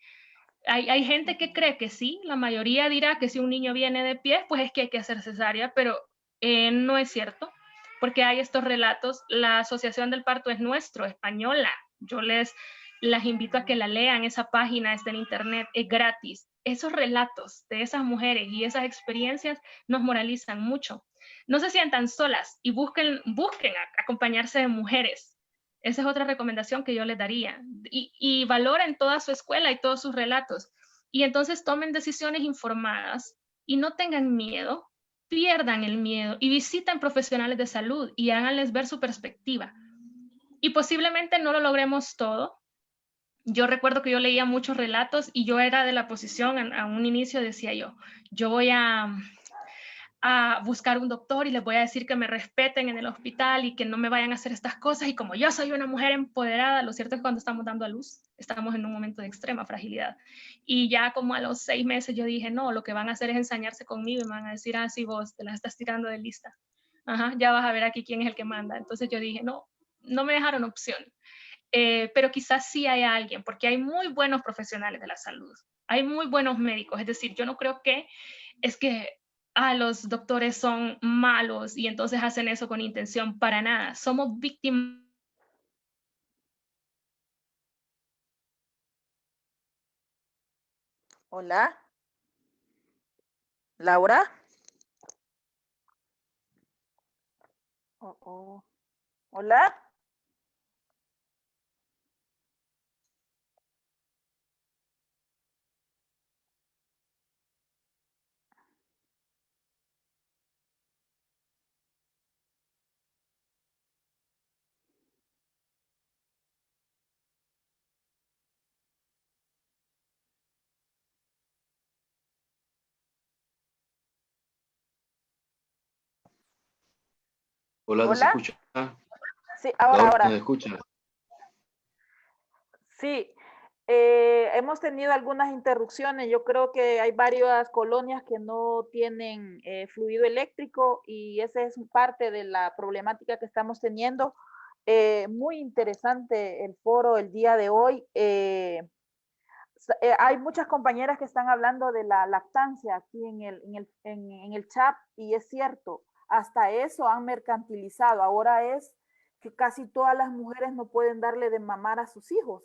Hay gente que cree que sí, la mayoría dirá que si un niño viene de pie, pues es que hay que hacer cesárea, pero no es cierto, porque hay estos relatos. La Asociación del Parto es nuestro, española. Yo las invito a que la lean, esa página está en internet, es gratis. Esos relatos de esas mujeres y esas experiencias nos moralizan mucho. No se sientan solas y busquen acompañarse de mujeres. Esa es otra recomendación que yo les daría. Y valoren toda su escuela y todos sus relatos. Y entonces tomen decisiones informadas y no tengan miedo, pierdan el miedo y visiten profesionales de salud y háganles ver su perspectiva. Y posiblemente no lo logremos todo. Yo recuerdo que yo leía muchos relatos y yo era de la posición, a un inicio decía yo voy a buscar un doctor y les voy a decir que me respeten en el hospital y que no me vayan a hacer estas cosas. Y como yo soy una mujer empoderada, lo cierto es que cuando estamos dando a luz, estamos en un momento de extrema fragilidad. Y ya como a los 6 meses yo dije, no, lo que van a hacer es ensañarse conmigo y me van a decir, ah, sí, vos te las estás tirando de lista. Ajá, ya vas a ver aquí quién es el que manda. Entonces yo dije, no, no me dejaron opción. Pero quizás sí hay alguien, porque hay muy buenos profesionales de la salud, hay muy buenos médicos. Es decir, yo no creo que es que los doctores son malos y entonces hacen eso con intención, para nada. Somos víctimas. Hola. Laura. Hola. Hola, ¿nos Hola. escucha? Sí, ahora. ¿Nos escucha? Sí, hemos tenido algunas interrupciones. Yo creo que hay varias colonias que no tienen fluido eléctrico y esa es parte de la problemática que estamos teniendo. Muy interesante el foro el día de hoy. Hay muchas compañeras que están hablando de la lactancia aquí en el chat y es cierto, hasta eso han mercantilizado. Ahora es que casi todas las mujeres no pueden darle de mamar a sus hijos,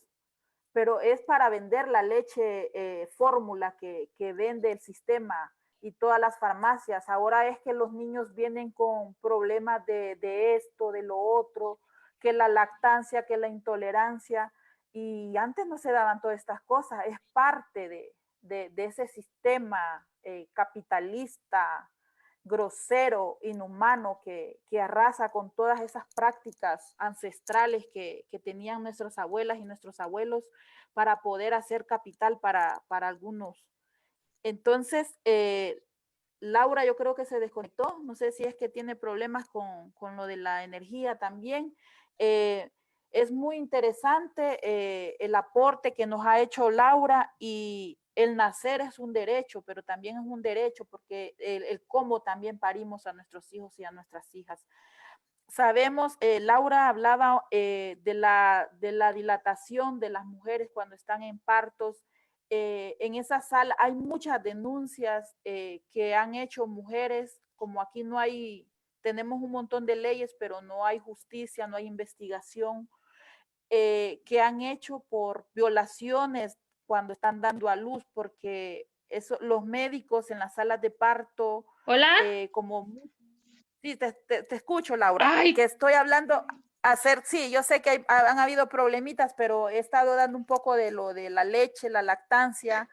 pero es para vender la leche fórmula que vende el sistema y todas las farmacias. Ahora es que los niños vienen con problemas de esto, de lo otro, que la lactancia, que la intolerancia, y antes no se daban todas estas cosas. Es parte de ese sistema capitalista, grosero, inhumano, que arrasa con todas esas prácticas ancestrales que tenían nuestras abuelas y nuestros abuelos para poder hacer capital para algunos. Entonces, Laura yo creo que se desconectó, no sé si es que tiene problemas con lo de la energía también. Es muy interesante el aporte que nos ha hecho Laura, y el nacer es un derecho, pero también es un derecho porque el cómo también parimos a nuestros hijos y a nuestras hijas. Sabemos, Laura hablaba de la dilatación de las mujeres cuando están en partos. En esa sala hay muchas denuncias que han hecho mujeres, como aquí no hay, tenemos un montón de leyes, pero no hay justicia, no hay investigación, que han hecho por violaciones cuando están dando a luz, porque eso, los médicos en las salas de parto, Hola. como... Sí, te escucho, Laura. Ay. Que estoy hablando, sí, yo sé que han habido problemitas, pero he estado dando un poco de lo de la leche, la lactancia,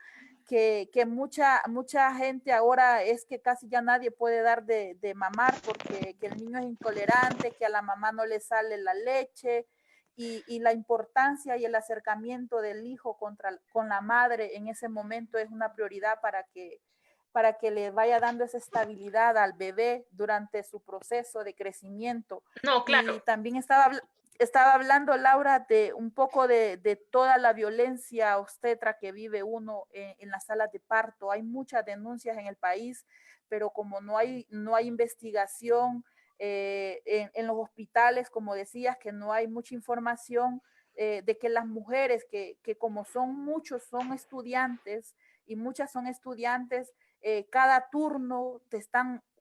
que mucha gente ahora es que casi ya nadie puede dar de mamar porque que el niño es intolerante, que a la mamá no le sale la leche, y la importancia y el acercamiento del hijo con la madre en ese momento es una prioridad para que le vaya dando esa estabilidad al bebé durante su proceso de crecimiento. No, claro. Y también estaba hablando, Laura, de un poco de toda la violencia obstetra que vive uno en las salas de parto. Hay muchas denuncias en el país, pero como no hay investigación en los hospitales, como decías, que no hay mucha información de que las mujeres, que como muchos son estudiantes y muchas son estudiantes, cada turno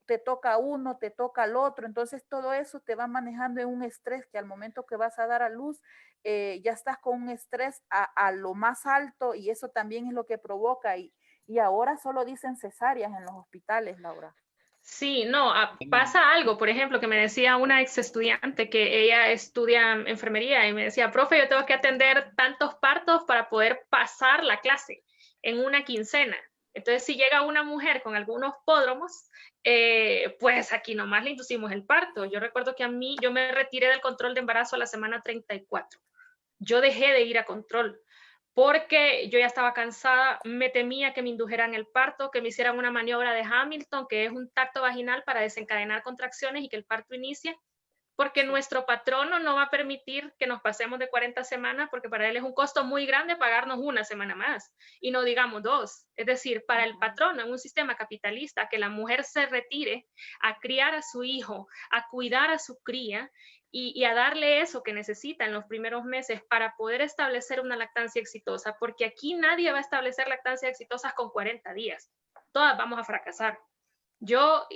te toca uno, te toca al otro, entonces todo eso te va manejando en un estrés que al momento que vas a dar a luz, ya estás con un estrés a lo más alto, y eso también es lo que provoca, y ahora solo dicen cesáreas en los hospitales, Laura. Sí, no, pasa algo, por ejemplo, que me decía una ex estudiante que ella estudia enfermería y me decía, profe, yo tengo que atender tantos partos para poder pasar la clase en una quincena. Entonces, si llega una mujer con algunos pódromos, pues aquí nomás le inducimos el parto. Yo recuerdo que yo me retiré del control de embarazo a la semana 34. Yo dejé de ir a control porque yo ya estaba cansada, me temía que me indujeran el parto, que me hicieran una maniobra de Hamilton, que es un tacto vaginal para desencadenar contracciones y que el parto inicie, porque nuestro patrono no va a permitir que nos pasemos de 40 semanas, porque para él es un costo muy grande pagarnos una semana más, y no digamos 2. Es decir, para el patrono, en un sistema capitalista, que la mujer se retire a criar a su hijo, a cuidar a su cría, y a darle eso que necesita en los primeros meses para poder establecer una lactancia exitosa, porque aquí nadie va a establecer lactancias exitosas con 40 días. Todas vamos a fracasar. Yo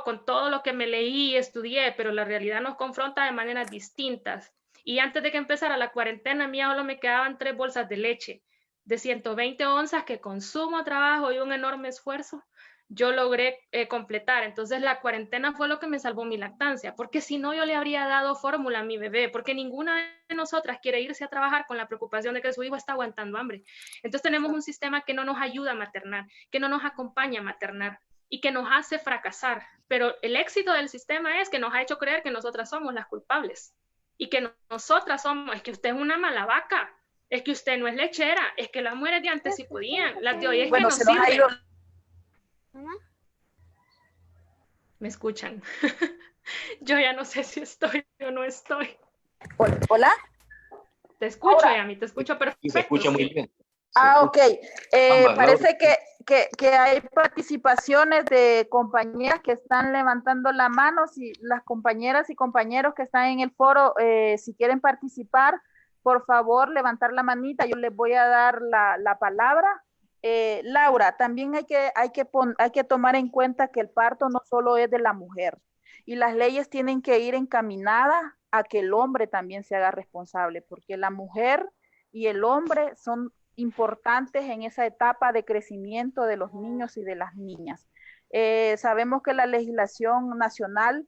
con todo lo que me leí y estudié, pero la realidad nos confronta de maneras distintas. Y antes de que empezara la cuarentena, a mí solo me quedaban 3 bolsas de leche de 120 onzas que con sumo trabajo y un enorme esfuerzo yo logré completar. Entonces la cuarentena fue lo que me salvó mi lactancia, porque si no yo le habría dado fórmula a mi bebé, porque ninguna de nosotras quiere irse a trabajar con la preocupación de que su hijo está aguantando hambre. Entonces tenemos un sistema que no nos ayuda a maternar, que no nos acompaña a maternar y que nos hace fracasar. Pero el éxito del sistema es que nos ha hecho creer que nosotras somos las culpables y que nosotras somos, es que usted es una mala vaca, es que usted no es lechera, es que las mujeres de antes sí podían, las de hoy es bueno, que no sirven. ¿Me escuchan? Yo ya no sé si estoy o no estoy. ¿Hola? Te escucho, Yami, te escucho perfecto. Se escucha muy bien. Ok. Parece que hay participaciones de compañeras que están levantando la mano. Si las compañeras y compañeros que están en el foro, si quieren participar, por favor, levantar la manita. Yo les voy a dar la palabra. Laura, también hay que tomar en cuenta que el parto no solo es de la mujer, y las leyes tienen que ir encaminadas a que el hombre también se haga responsable, porque la mujer y el hombre son importantes en esa etapa de crecimiento de los niños y de las niñas. Sabemos que la legislación nacional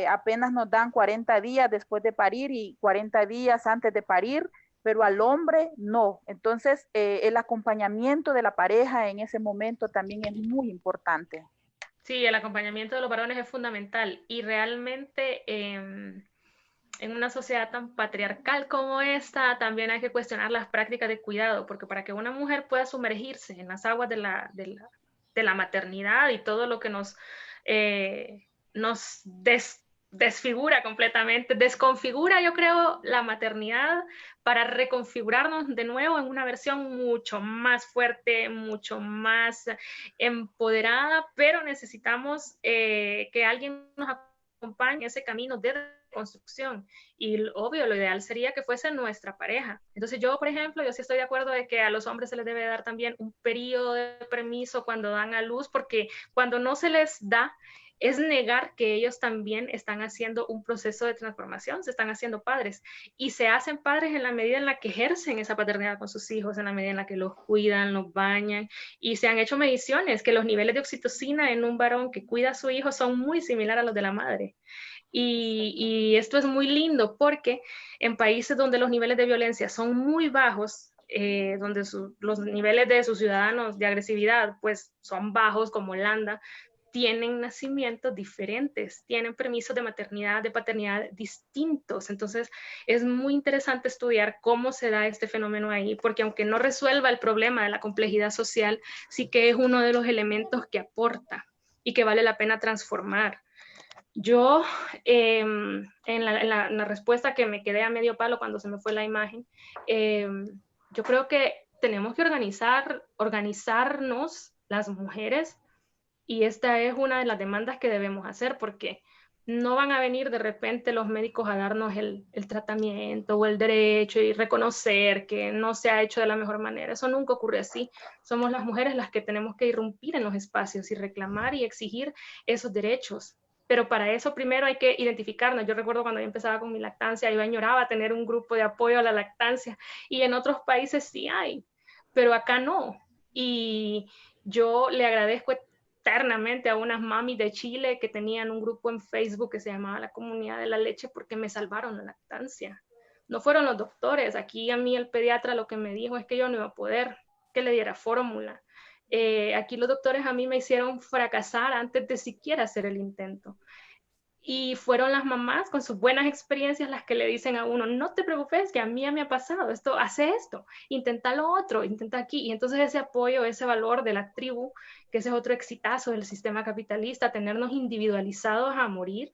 apenas nos dan 40 días después de parir y 40 días antes de parir, pero al hombre no. Entonces, el acompañamiento de la pareja en ese momento también es muy importante. Sí, el acompañamiento de los varones es fundamental, y realmente en una sociedad tan patriarcal como esta, también hay que cuestionar las prácticas de cuidado, porque para que una mujer pueda sumergirse en las aguas de la maternidad y todo lo que nos desfigura completamente, desconfigura, yo creo, la maternidad para reconfigurarnos de nuevo en una versión mucho más fuerte, mucho más empoderada, pero necesitamos que alguien nos acompañe en ese camino de construcción, y obvio, lo ideal sería que fuese nuestra pareja. Entonces yo, por ejemplo, yo sí estoy de acuerdo de que a los hombres se les debe dar también un periodo de permiso cuando dan a luz, porque cuando no se les da, es negar que ellos también están haciendo un proceso de transformación, se están haciendo padres, y se hacen padres en la medida en la que ejercen esa paternidad con sus hijos, en la medida en la que los cuidan, los bañan, y se han hecho mediciones que los niveles de oxitocina en un varón que cuida a su hijo son muy similares a los de la madre. Y esto es muy lindo porque en países donde los niveles de violencia son muy bajos, donde los niveles de sus ciudadanos de agresividad pues son bajos, como Holanda, tienen nacimientos diferentes, tienen permisos de maternidad, de paternidad distintos. Entonces, es muy interesante estudiar cómo se da este fenómeno ahí, porque aunque no resuelva el problema de la complejidad social, sí que es uno de los elementos que aporta y que vale la pena transformar. Yo, en la respuesta que me quedé a medio palo cuando se me fue la imagen, yo creo que tenemos que organizarnos las mujeres, y esta es una de las demandas que debemos hacer, porque no van a venir de repente los médicos a darnos el tratamiento o el derecho y reconocer que no se ha hecho de la mejor manera. Eso nunca ocurre así. Somos las mujeres las que tenemos que irrumpir en los espacios y reclamar y exigir esos derechos. Pero para eso primero hay que identificarnos. Yo recuerdo cuando yo empezaba con mi lactancia, yo añoraba tener un grupo de apoyo a la lactancia, y en otros países sí hay, pero acá no. Y yo le agradezco eternamente a unas mamis de Chile que tenían un grupo en Facebook que se llamaba La Comunidad de la Leche, porque me salvaron la lactancia. No fueron los doctores. Aquí a mí el pediatra lo que me dijo es que yo no iba a poder, que le diera fórmula. Aquí los doctores a mí me hicieron fracasar antes de siquiera hacer el intento. Y fueron las mamás con sus buenas experiencias las que le dicen a uno, no te preocupes, que a mí ya me ha pasado esto, hace esto, intenta lo otro, intenta aquí. Y entonces ese apoyo, ese valor de la tribu, que ese es otro exitazo del sistema capitalista, tenernos individualizados a morir,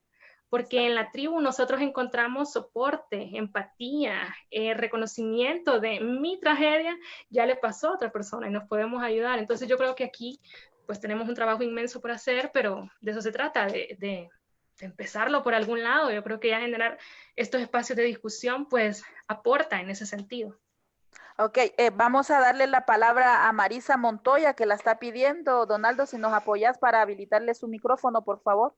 porque en la tribu nosotros encontramos soporte, empatía, reconocimiento de mi tragedia ya le pasó a otra persona y nos podemos ayudar. Entonces yo creo que aquí pues tenemos un trabajo inmenso por hacer, pero de eso se trata, de empezarlo por algún lado. Yo creo que ya generar estos espacios de discusión pues aporta en ese sentido. Ok, vamos a darle la palabra a Marisa Montoya, que la está pidiendo. Donaldo, si nos apoyas para habilitarle su micrófono, por favor.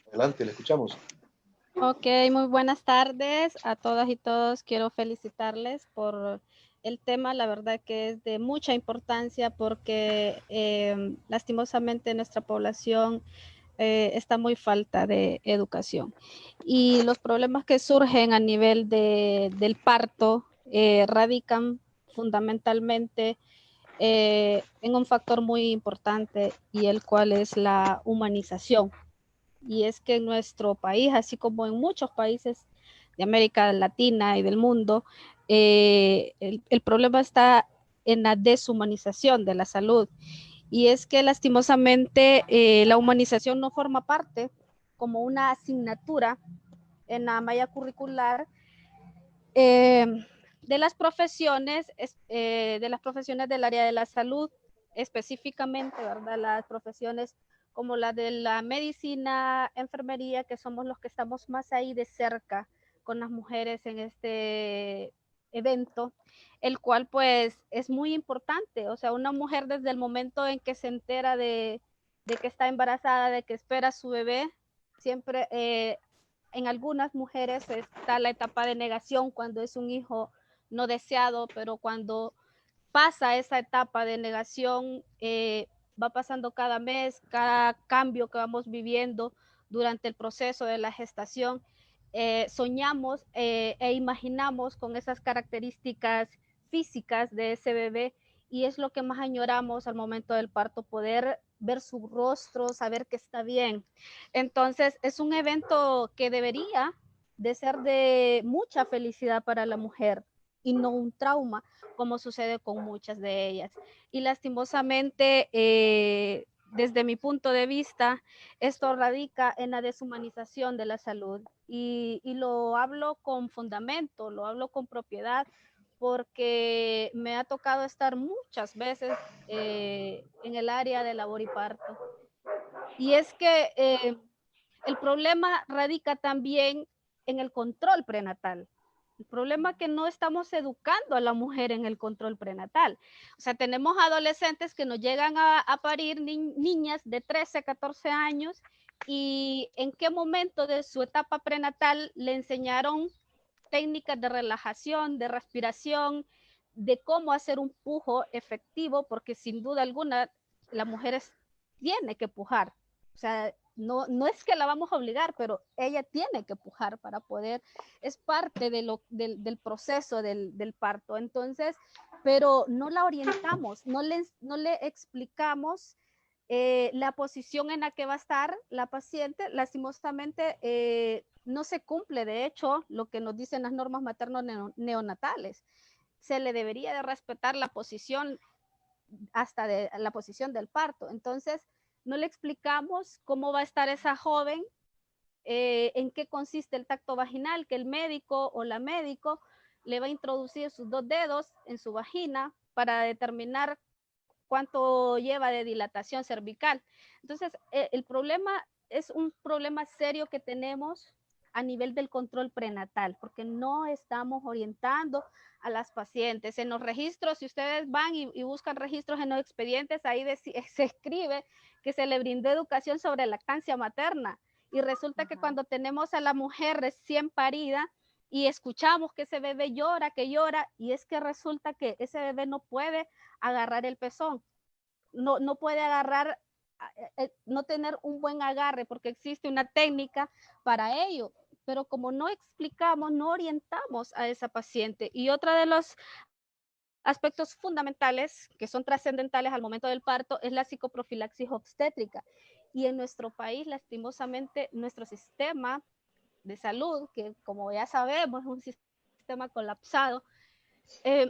Adelante, le escuchamos. Ok, muy buenas tardes a todas y todos. Quiero felicitarles por el tema. La verdad que es de mucha importancia, porque lastimosamente nuestra población está muy falta de educación. Y los problemas que surgen a nivel del parto radican fundamentalmente en un factor muy importante, y el cual es la humanización. Y es que en nuestro país, así como en muchos países de América Latina y del mundo, el problema está en la deshumanización de la salud. Y es que lastimosamente la humanización no forma parte como una asignatura en la malla curricular de las profesiones del área de la salud, específicamente, ¿verdad? Las profesiones como la de la medicina, enfermería, que somos los que estamos más ahí de cerca con las mujeres en este evento, el cual pues es muy importante. O sea, una mujer desde el momento en que se entera de que está embarazada, de que espera a su bebé, siempre en algunas mujeres está la etapa de negación cuando es un hijo no deseado, pero cuando pasa esa etapa de negación, va pasando cada mes, cada cambio que vamos viviendo durante el proceso de la gestación, soñamos e imaginamos con esas características físicas de ese bebé, y es lo que más añoramos al momento del parto, poder ver su rostro, saber que está bien. Entonces es un evento que debería de ser de mucha felicidad para la mujer y no un trauma, como sucede con muchas de ellas. Y lastimosamente, desde mi punto de vista, esto radica en la deshumanización de la salud. Y lo hablo con fundamento, lo hablo con propiedad, porque me ha tocado estar muchas veces en el área de labor y parto. Y es que el problema radica también en el control prenatal. El problema es que no estamos educando a la mujer en el control prenatal. O sea, tenemos adolescentes que nos llegan a parir niñas de 13, 14 años, y en qué momento de su etapa prenatal le enseñaron técnicas de relajación, de respiración, de cómo hacer un pujo efectivo, porque sin duda alguna la mujer tiene que pujar. O sea, no es que la vamos a obligar, pero ella tiene que pujar para poder, es parte de del proceso del parto. Entonces, pero no la orientamos, no le explicamos la posición en la que va a estar la paciente. Lastimosamente, no se cumple, de hecho, lo que nos dicen las normas materno-neonatales. Se le debería de respetar la posición hasta de la posición del parto. Entonces, no le explicamos cómo va a estar esa joven, en qué consiste el tacto vaginal, que el médico o la médico le va a introducir sus 2 dedos en su vagina para determinar cuánto lleva de dilatación cervical. Entonces, el problema es un problema serio que tenemos a nivel del control prenatal, porque no estamos orientando a las pacientes. En los registros, si ustedes van y buscan registros en los expedientes, ahí se escribe que se le brindó educación sobre lactancia materna, y resulta que cuando tenemos a la mujer recién parida y escuchamos que ese bebé llora, y es que resulta que ese bebé no puede agarrar el pezón, no puede agarrar, no tener un buen agarre, porque existe una técnica para ello, pero como no explicamos, no orientamos a esa paciente. Y otro de los aspectos fundamentales que son trascendentales al momento del parto es la psicoprofilaxis obstétrica. Y en nuestro país, lastimosamente, nuestro sistema de salud, que como ya sabemos es un sistema colapsado,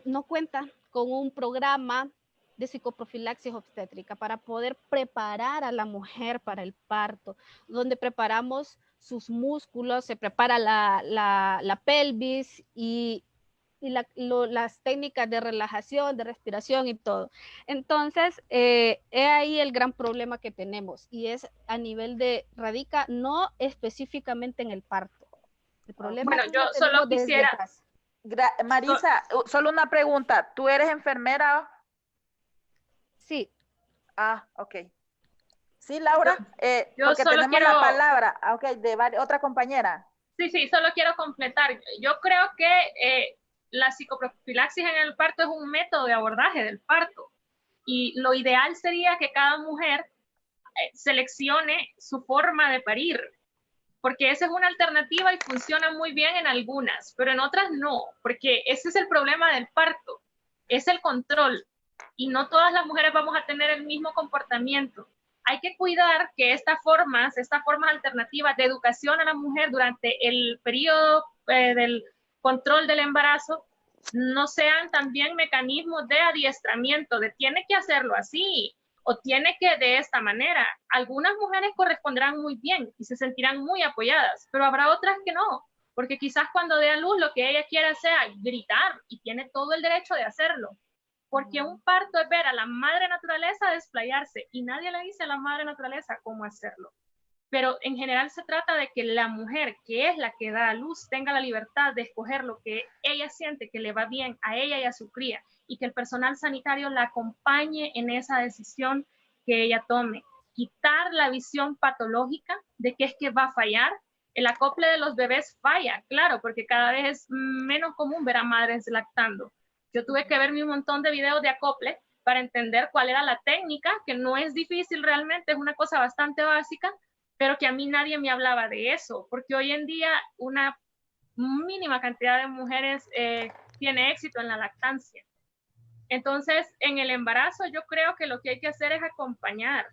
no cuenta con un programa de psicoprofilaxis obstétrica para poder preparar a la mujer para el parto, donde preparamos sus músculos, se prepara la pelvis y las técnicas de relajación, de respiración y todo. Entonces, es ahí el gran problema que tenemos, y es a nivel radica no específicamente en el parto. El problema bueno, yo solo quisiera... Marisa, solo una pregunta. ¿Tú eres enfermera? Sí. Ah, ok. Sí, Laura, yo porque solo tenemos quiero... la palabra, ok, de otra compañera. Sí, solo quiero completar. Yo creo que la psicoprofilaxis en el parto es un método de abordaje del parto, y lo ideal sería que cada mujer seleccione su forma de parir, porque esa es una alternativa y funciona muy bien en algunas, pero en otras no, porque ese es el problema del parto, es el control, y no todas las mujeres vamos a tener el mismo comportamiento. Hay que cuidar que estas formas alternativas de educación a la mujer durante el periodo del control del embarazo no sean también mecanismos de adiestramiento, de tiene que hacerlo así, o tiene que de esta manera. Algunas mujeres corresponderán muy bien y se sentirán muy apoyadas, pero habrá otras que no, porque quizás cuando dé a luz lo que ella quiera sea gritar, y tiene todo el derecho de hacerlo, porque un parto es ver a la madre naturaleza desplayarse, y nadie le dice a la madre naturaleza cómo hacerlo. Pero en general se trata de que la mujer, que es la que da a luz, tenga la libertad de escoger lo que ella siente que le va bien a ella y a su cría, y que el personal sanitario la acompañe en esa decisión que ella tome. Quitar la visión patológica de que es que va a fallar. El acople de los bebés falla, claro, porque cada vez es menos común ver a madres lactando. Yo tuve que verme un montón de videos de acople para entender cuál era la técnica, que no es difícil realmente, es una cosa bastante básica, pero que a mí nadie me hablaba de eso, porque hoy en día una mínima cantidad de mujeres tiene éxito en la lactancia. Entonces, en el embarazo yo creo que lo que hay que hacer es acompañar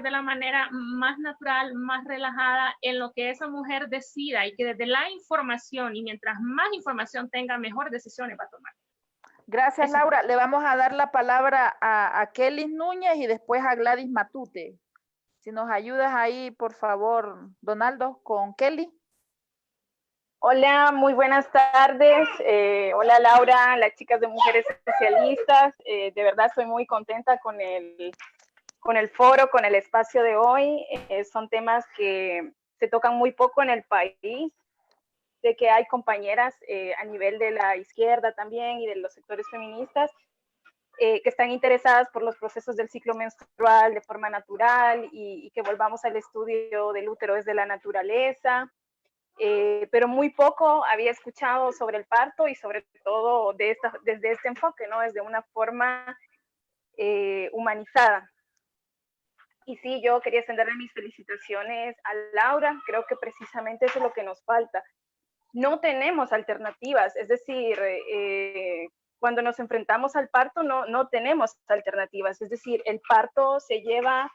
de la manera más natural, más relajada, en lo que esa mujer decida, y que desde la información, y mientras más información tenga, mejor decisiones va a tomar. Gracias, Laura. Le vamos a dar la palabra a Kelly Núñez y después a Gladys Matute. Si nos ayudas ahí, por favor, Donaldo, con Kelly. Hola, muy buenas tardes. Hola, Laura, las chicas de Mujeres Especialistas. De verdad estoy muy contenta con el foro, con el espacio de hoy. Son temas que se tocan muy poco en el país. Sé que hay compañeras a nivel de la izquierda también y de los sectores feministas que están interesadas por los procesos del ciclo menstrual de forma natural, y que volvamos al estudio del útero desde la naturaleza, pero muy poco había escuchado sobre el parto, y sobre todo desde este enfoque, ¿no? Desde una forma humanizada. Y sí, yo quería extenderle mis felicitaciones a Laura. Creo que precisamente eso es lo que nos falta. No tenemos alternativas, es decir, cuando nos enfrentamos al parto no tenemos alternativas, es decir, el parto se lleva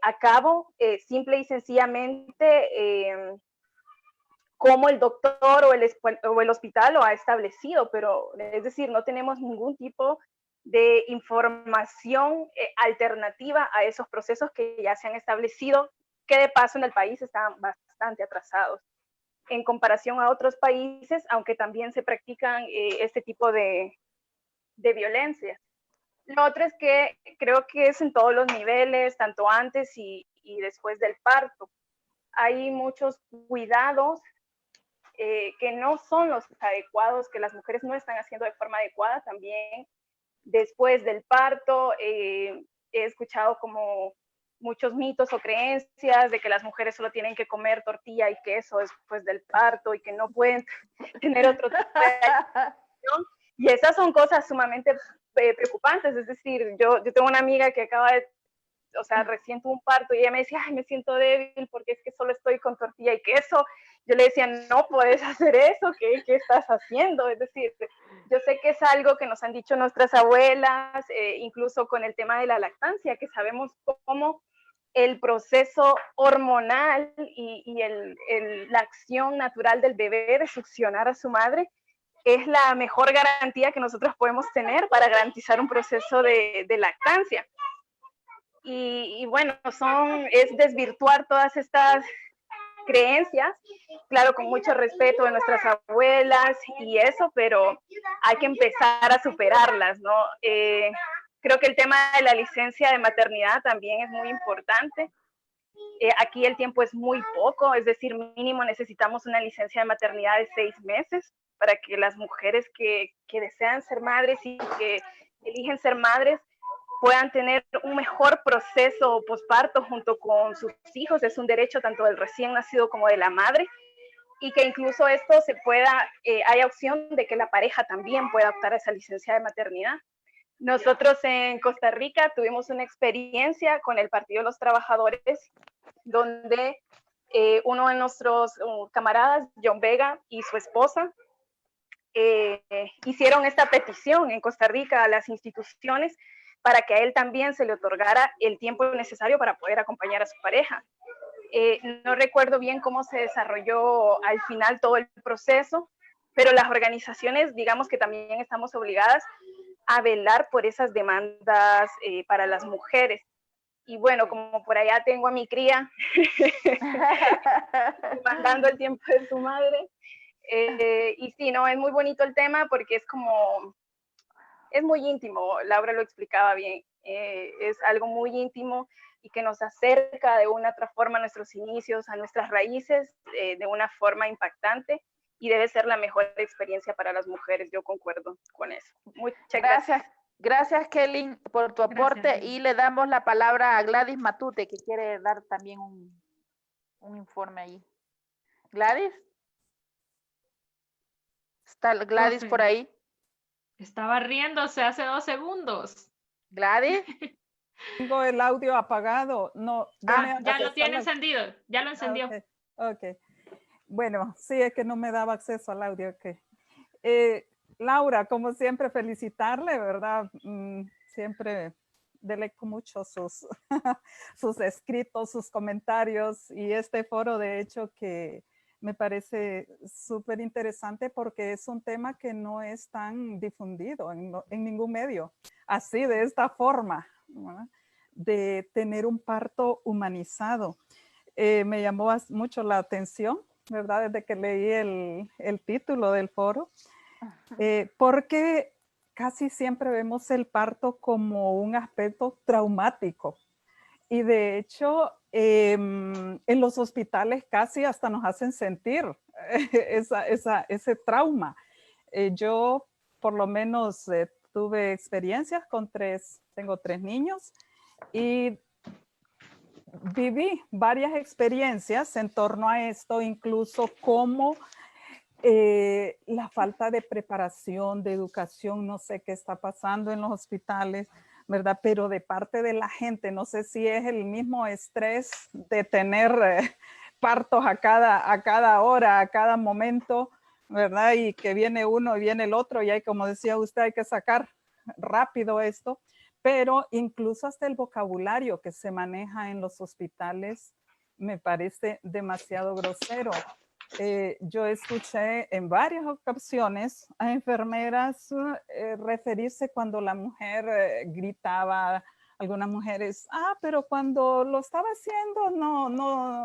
a cabo simple y sencillamente como el doctor o el hospital lo ha establecido, pero es decir, no tenemos ningún tipo de información alternativa a esos procesos que ya se han establecido, que de paso en el país están bastante atrasados en comparación a otros países, aunque también se practican este tipo de violencia. Lo otro es que creo que es en todos los niveles, tanto antes y después del parto. Hay muchos cuidados que no son los adecuados, que las mujeres no están haciendo de forma adecuada también. Después del parto, he escuchado como muchos mitos o creencias de que las mujeres solo tienen que comer tortilla y queso después del parto y que no pueden tener otro tipo de alimentación. Y esas son cosas sumamente preocupantes. Es decir, yo tengo una amiga que acaba de, o sea, recién tuvo un parto y ella me decía, ay, me siento débil porque es que solo estoy con tortilla y queso. Yo le decía, no puedes hacer eso, ¿qué estás haciendo? Es decir, yo sé que es algo que nos han dicho nuestras abuelas, incluso con el tema de la lactancia, que sabemos cómo el proceso hormonal y la acción natural del bebé de succionar a su madre es la mejor garantía que nosotros podemos tener para garantizar un proceso de lactancia. Y bueno, es desvirtuar todas estas creencias, claro, con mucho respeto de nuestras abuelas y eso, pero hay que empezar a superarlas, ¿no? Creo que el tema de la licencia de maternidad también es muy importante. Aquí el tiempo es muy poco, es decir, mínimo necesitamos una licencia de maternidad de 6 meses para que las mujeres que desean ser madres y que eligen ser madres puedan tener un mejor proceso posparto junto con sus hijos. Es un derecho tanto del recién nacido como de la madre, y que incluso esto se pueda, haya opción de que la pareja también pueda optar a esa licencia de maternidad. Nosotros en Costa Rica tuvimos una experiencia con el Partido de los Trabajadores, donde uno de nuestros camaradas, John Vega, y su esposa, hicieron esta petición en Costa Rica a las instituciones para que a él también se le otorgara el tiempo necesario para poder acompañar a su pareja. No recuerdo bien cómo se desarrolló al final todo el proceso, pero las organizaciones, digamos que también estamos obligadas a velar por esas demandas para las mujeres. Y bueno, como por allá tengo a mi cría, mandando el tiempo de su madre. Y sí, no, es muy bonito el tema porque es muy íntimo, Laura lo explicaba bien, es algo muy íntimo y que nos acerca de una otra forma a nuestros inicios, a nuestras raíces, de una forma impactante, y debe ser la mejor experiencia para las mujeres. Yo concuerdo con eso. Muchas gracias. Gracias, Kelly, por tu aporte. Gracias. Y le damos la palabra a Gladys Matute, que quiere dar también un informe ahí. Gladys. ¿Está Gladys por ahí? Estaba riéndose hace 2 segundos. Gladys. Tengo el audio apagado. No, ya lo tiene encendido. Ya lo encendió. Okay. Bueno, sí, es que no me daba acceso al audio. Okay. Laura, como siempre, felicitarle, ¿verdad? Siempre deleco mucho sus, sus escritos, sus comentarios, y este foro, de hecho, que me parece súper interesante porque es un tema que no es tan difundido en ningún medio, así, de esta forma, ¿verdad? De tener un parto humanizado. Me llamó mucho la atención, ¿verdad? Desde que leí el título del foro, porque casi siempre vemos el parto como un aspecto traumático. Y de hecho, en los hospitales casi hasta nos hacen sentir ese trauma. Yo por lo menos tuve experiencias con tengo 3 niños, y viví varias experiencias en torno a esto, incluso como la falta de preparación, de educación, no sé qué está pasando en los hospitales, ¿verdad? Pero de parte de la gente, no sé si es el mismo estrés de tener partos a cada hora, a cada momento, ¿verdad? Y que viene uno y viene el otro y hay, como decía usted, hay que sacar rápido esto, pero incluso hasta el vocabulario que se maneja en los hospitales me parece demasiado grosero. Yo escuché en varias ocasiones a enfermeras referirse cuando la mujer gritaba, algunas mujeres, pero cuando lo estaba haciendo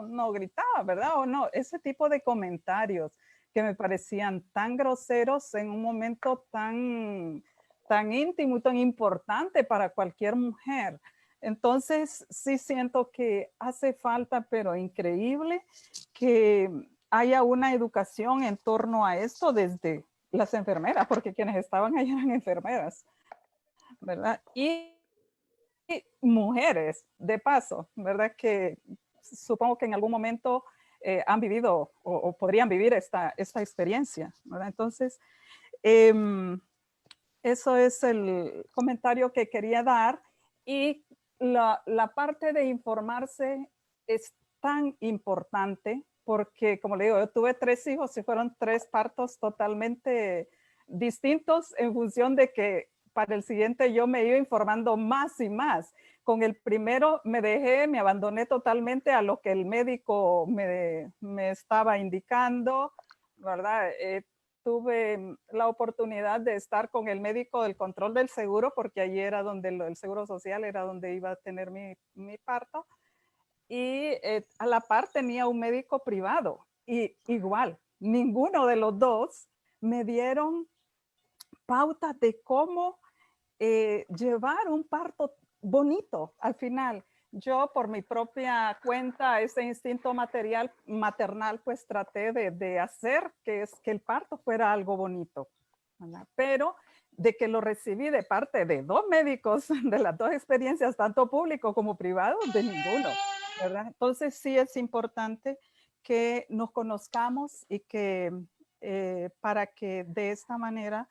no gritaba, ¿verdad? O no, ese tipo de comentarios que me parecían tan groseros en un momento tan íntimo y tan importante para cualquier mujer. Entonces, sí siento que hace falta, pero increíble, que haya una educación en torno a esto desde las enfermeras, porque quienes estaban allá eran enfermeras, ¿verdad? Y mujeres, de paso, ¿verdad? Que supongo que en algún momento han vivido o podrían vivir esta experiencia, ¿verdad? Entonces, eso es el comentario que quería dar. Y la parte de informarse es tan importante porque, como le digo, yo tuve 3 hijos y fueron 3 partos totalmente distintos en función de que para el siguiente yo me iba informando más y más. Con el primero me abandoné totalmente a lo que el médico me estaba indicando, ¿verdad? Tuve la oportunidad de estar con el médico del control del seguro, porque allí era donde el seguro social era donde iba a tener mi parto. Y a la par tenía un médico privado. Y igual, ninguno de los dos me dieron pautas de cómo llevar un parto bonito al final. Yo por mi propia cuenta, ese instinto maternal, pues traté de hacer que el parto fuera algo bonito, ¿verdad? Pero de que lo recibí de parte de 2 médicos de las 2 experiencias, tanto público como privado, de ninguno, ¿verdad? Entonces sí es importante que nos conozcamos y que para que de esta manera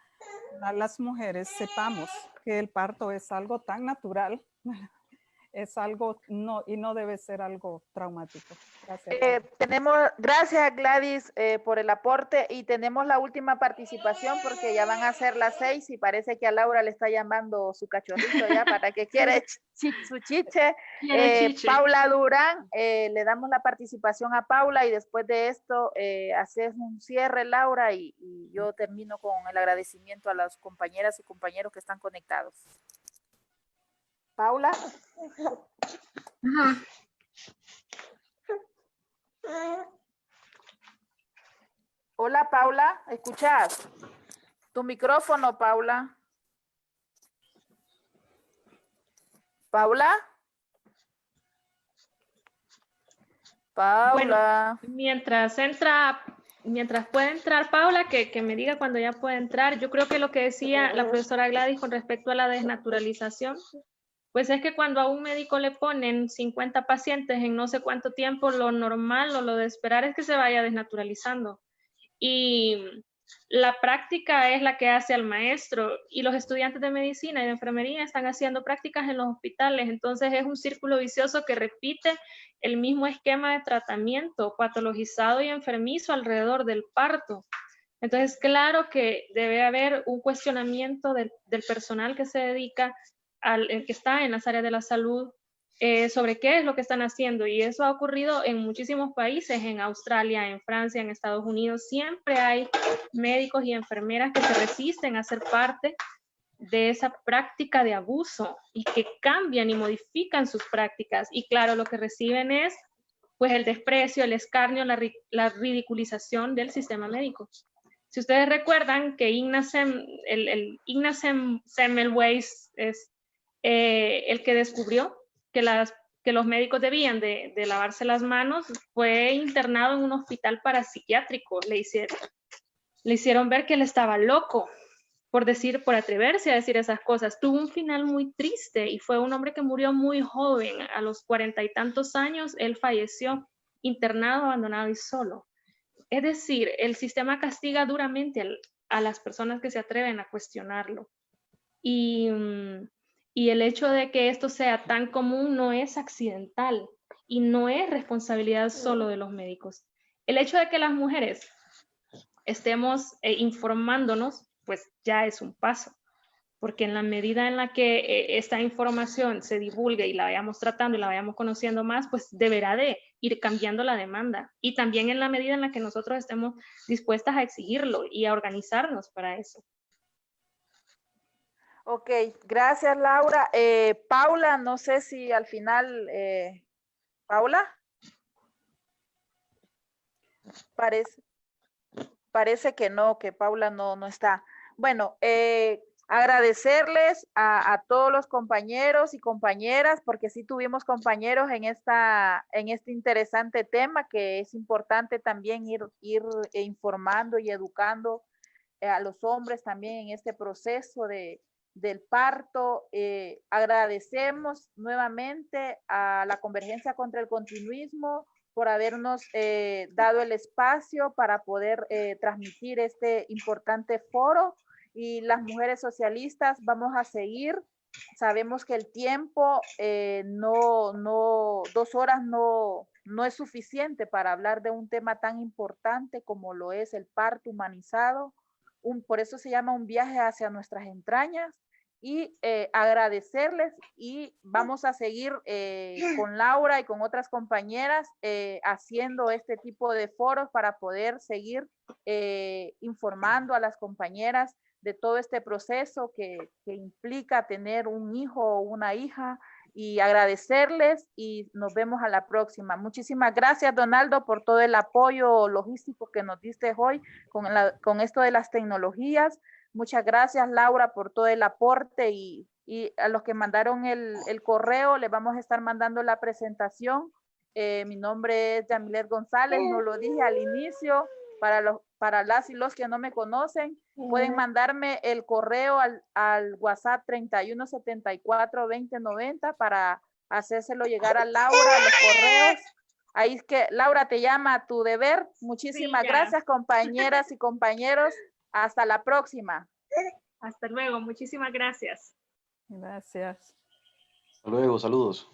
las mujeres sepamos que el parto es algo tan natural, es algo y no debe ser algo traumático. Gracias. Gracias Gladys por el aporte, y tenemos la última participación porque ya van a ser las 6 y parece que a Laura le está llamando su cachorrito ya para que quiere su chiche. Paula Durán, le damos la participación a Paula y después de esto haces un cierre, Laura, y yo termino con el agradecimiento a las compañeras y compañeros que están conectados. Paula. Hola Paula, ¿escuchas? Tu micrófono, Paula. Paula. Paula. Bueno, mientras puede entrar Paula, que me diga cuando ya puede entrar. Yo creo que lo que decía la profesora Gladys con respecto a la desnaturalización, pues es que cuando a un médico le ponen 50 pacientes en no sé cuánto tiempo, lo normal o lo de esperar es que se vaya desnaturalizando. Y la práctica es la que hace al maestro, y los estudiantes de medicina y de enfermería están haciendo prácticas en los hospitales. Entonces es un círculo vicioso que repite el mismo esquema de tratamiento patologizado y enfermizo alrededor del parto. Entonces, claro que debe haber un cuestionamiento del personal que se dedica que está en las áreas de la salud sobre qué es lo que están haciendo, y eso ha ocurrido en muchísimos países, en Australia, en Francia, en Estados Unidos. Siempre hay médicos y enfermeras que se resisten a ser parte de esa práctica de abuso y que cambian y modifican sus prácticas, y claro, lo que reciben es pues el desprecio, el escarnio, la ridiculización del sistema médico. Si ustedes recuerdan que Ignaz Semmelweis es el que descubrió que los médicos debían de lavarse las manos, fue internado en un hospital parapsiquiátrico. Le hicieron ver que él estaba loco por atreverse a decir esas cosas. Tuvo un final muy triste y fue un hombre que murió muy joven. A los 40 y tantos años, él falleció internado, abandonado y solo. Es decir, el sistema castiga duramente a las personas que se atreven a cuestionarlo. Y Y el hecho de que esto sea tan común no es accidental y no es responsabilidad solo de los médicos. El hecho de que las mujeres estemos informándonos, pues ya es un paso, porque en la medida en la que esta información se divulgue y la vayamos tratando y la vayamos conociendo más, pues deberá de ir cambiando la demanda. Y también en la medida en la que nosotros estemos dispuestas a exigirlo y a organizarnos para eso. Ok, gracias Laura. Paula, no sé si al final, Paula, parece que no, que Paula no está. Bueno, agradecerles a todos los compañeros y compañeras, porque sí tuvimos compañeros en este interesante tema, que es importante también ir informando y educando a los hombres también en este proceso del parto. Agradecemos nuevamente a la Convergencia contra el Continuismo por habernos dado el espacio para poder transmitir este importante foro, y las mujeres socialistas vamos a seguir. Sabemos que el tiempo, 2 horas no es suficiente para hablar de un tema tan importante como lo es el parto humanizado. Por eso se llama un viaje hacia nuestras entrañas, y agradecerles, y vamos a seguir con Laura y con otras compañeras haciendo este tipo de foros para poder seguir informando a las compañeras de todo este proceso que implica tener un hijo o una hija, y agradecerles, y nos vemos a la próxima. Muchísimas gracias, Donaldo, por todo el apoyo logístico que nos diste hoy con esto de las tecnologías. Muchas gracias, Laura, por todo el aporte, y a los que mandaron el correo, les vamos a estar mandando la presentación. Mi nombre es Yamilet González, no lo dije al inicio. Para las y los que no me conocen, pueden mandarme el correo al WhatsApp 3174-2090 para hacérselo llegar a Laura, los correos. Ahí es que Laura te llama a tu deber. Muchísimas gracias, compañeras y compañeros. Hasta la próxima. Hasta luego. Muchísimas gracias. Gracias. Hasta luego. Saludos.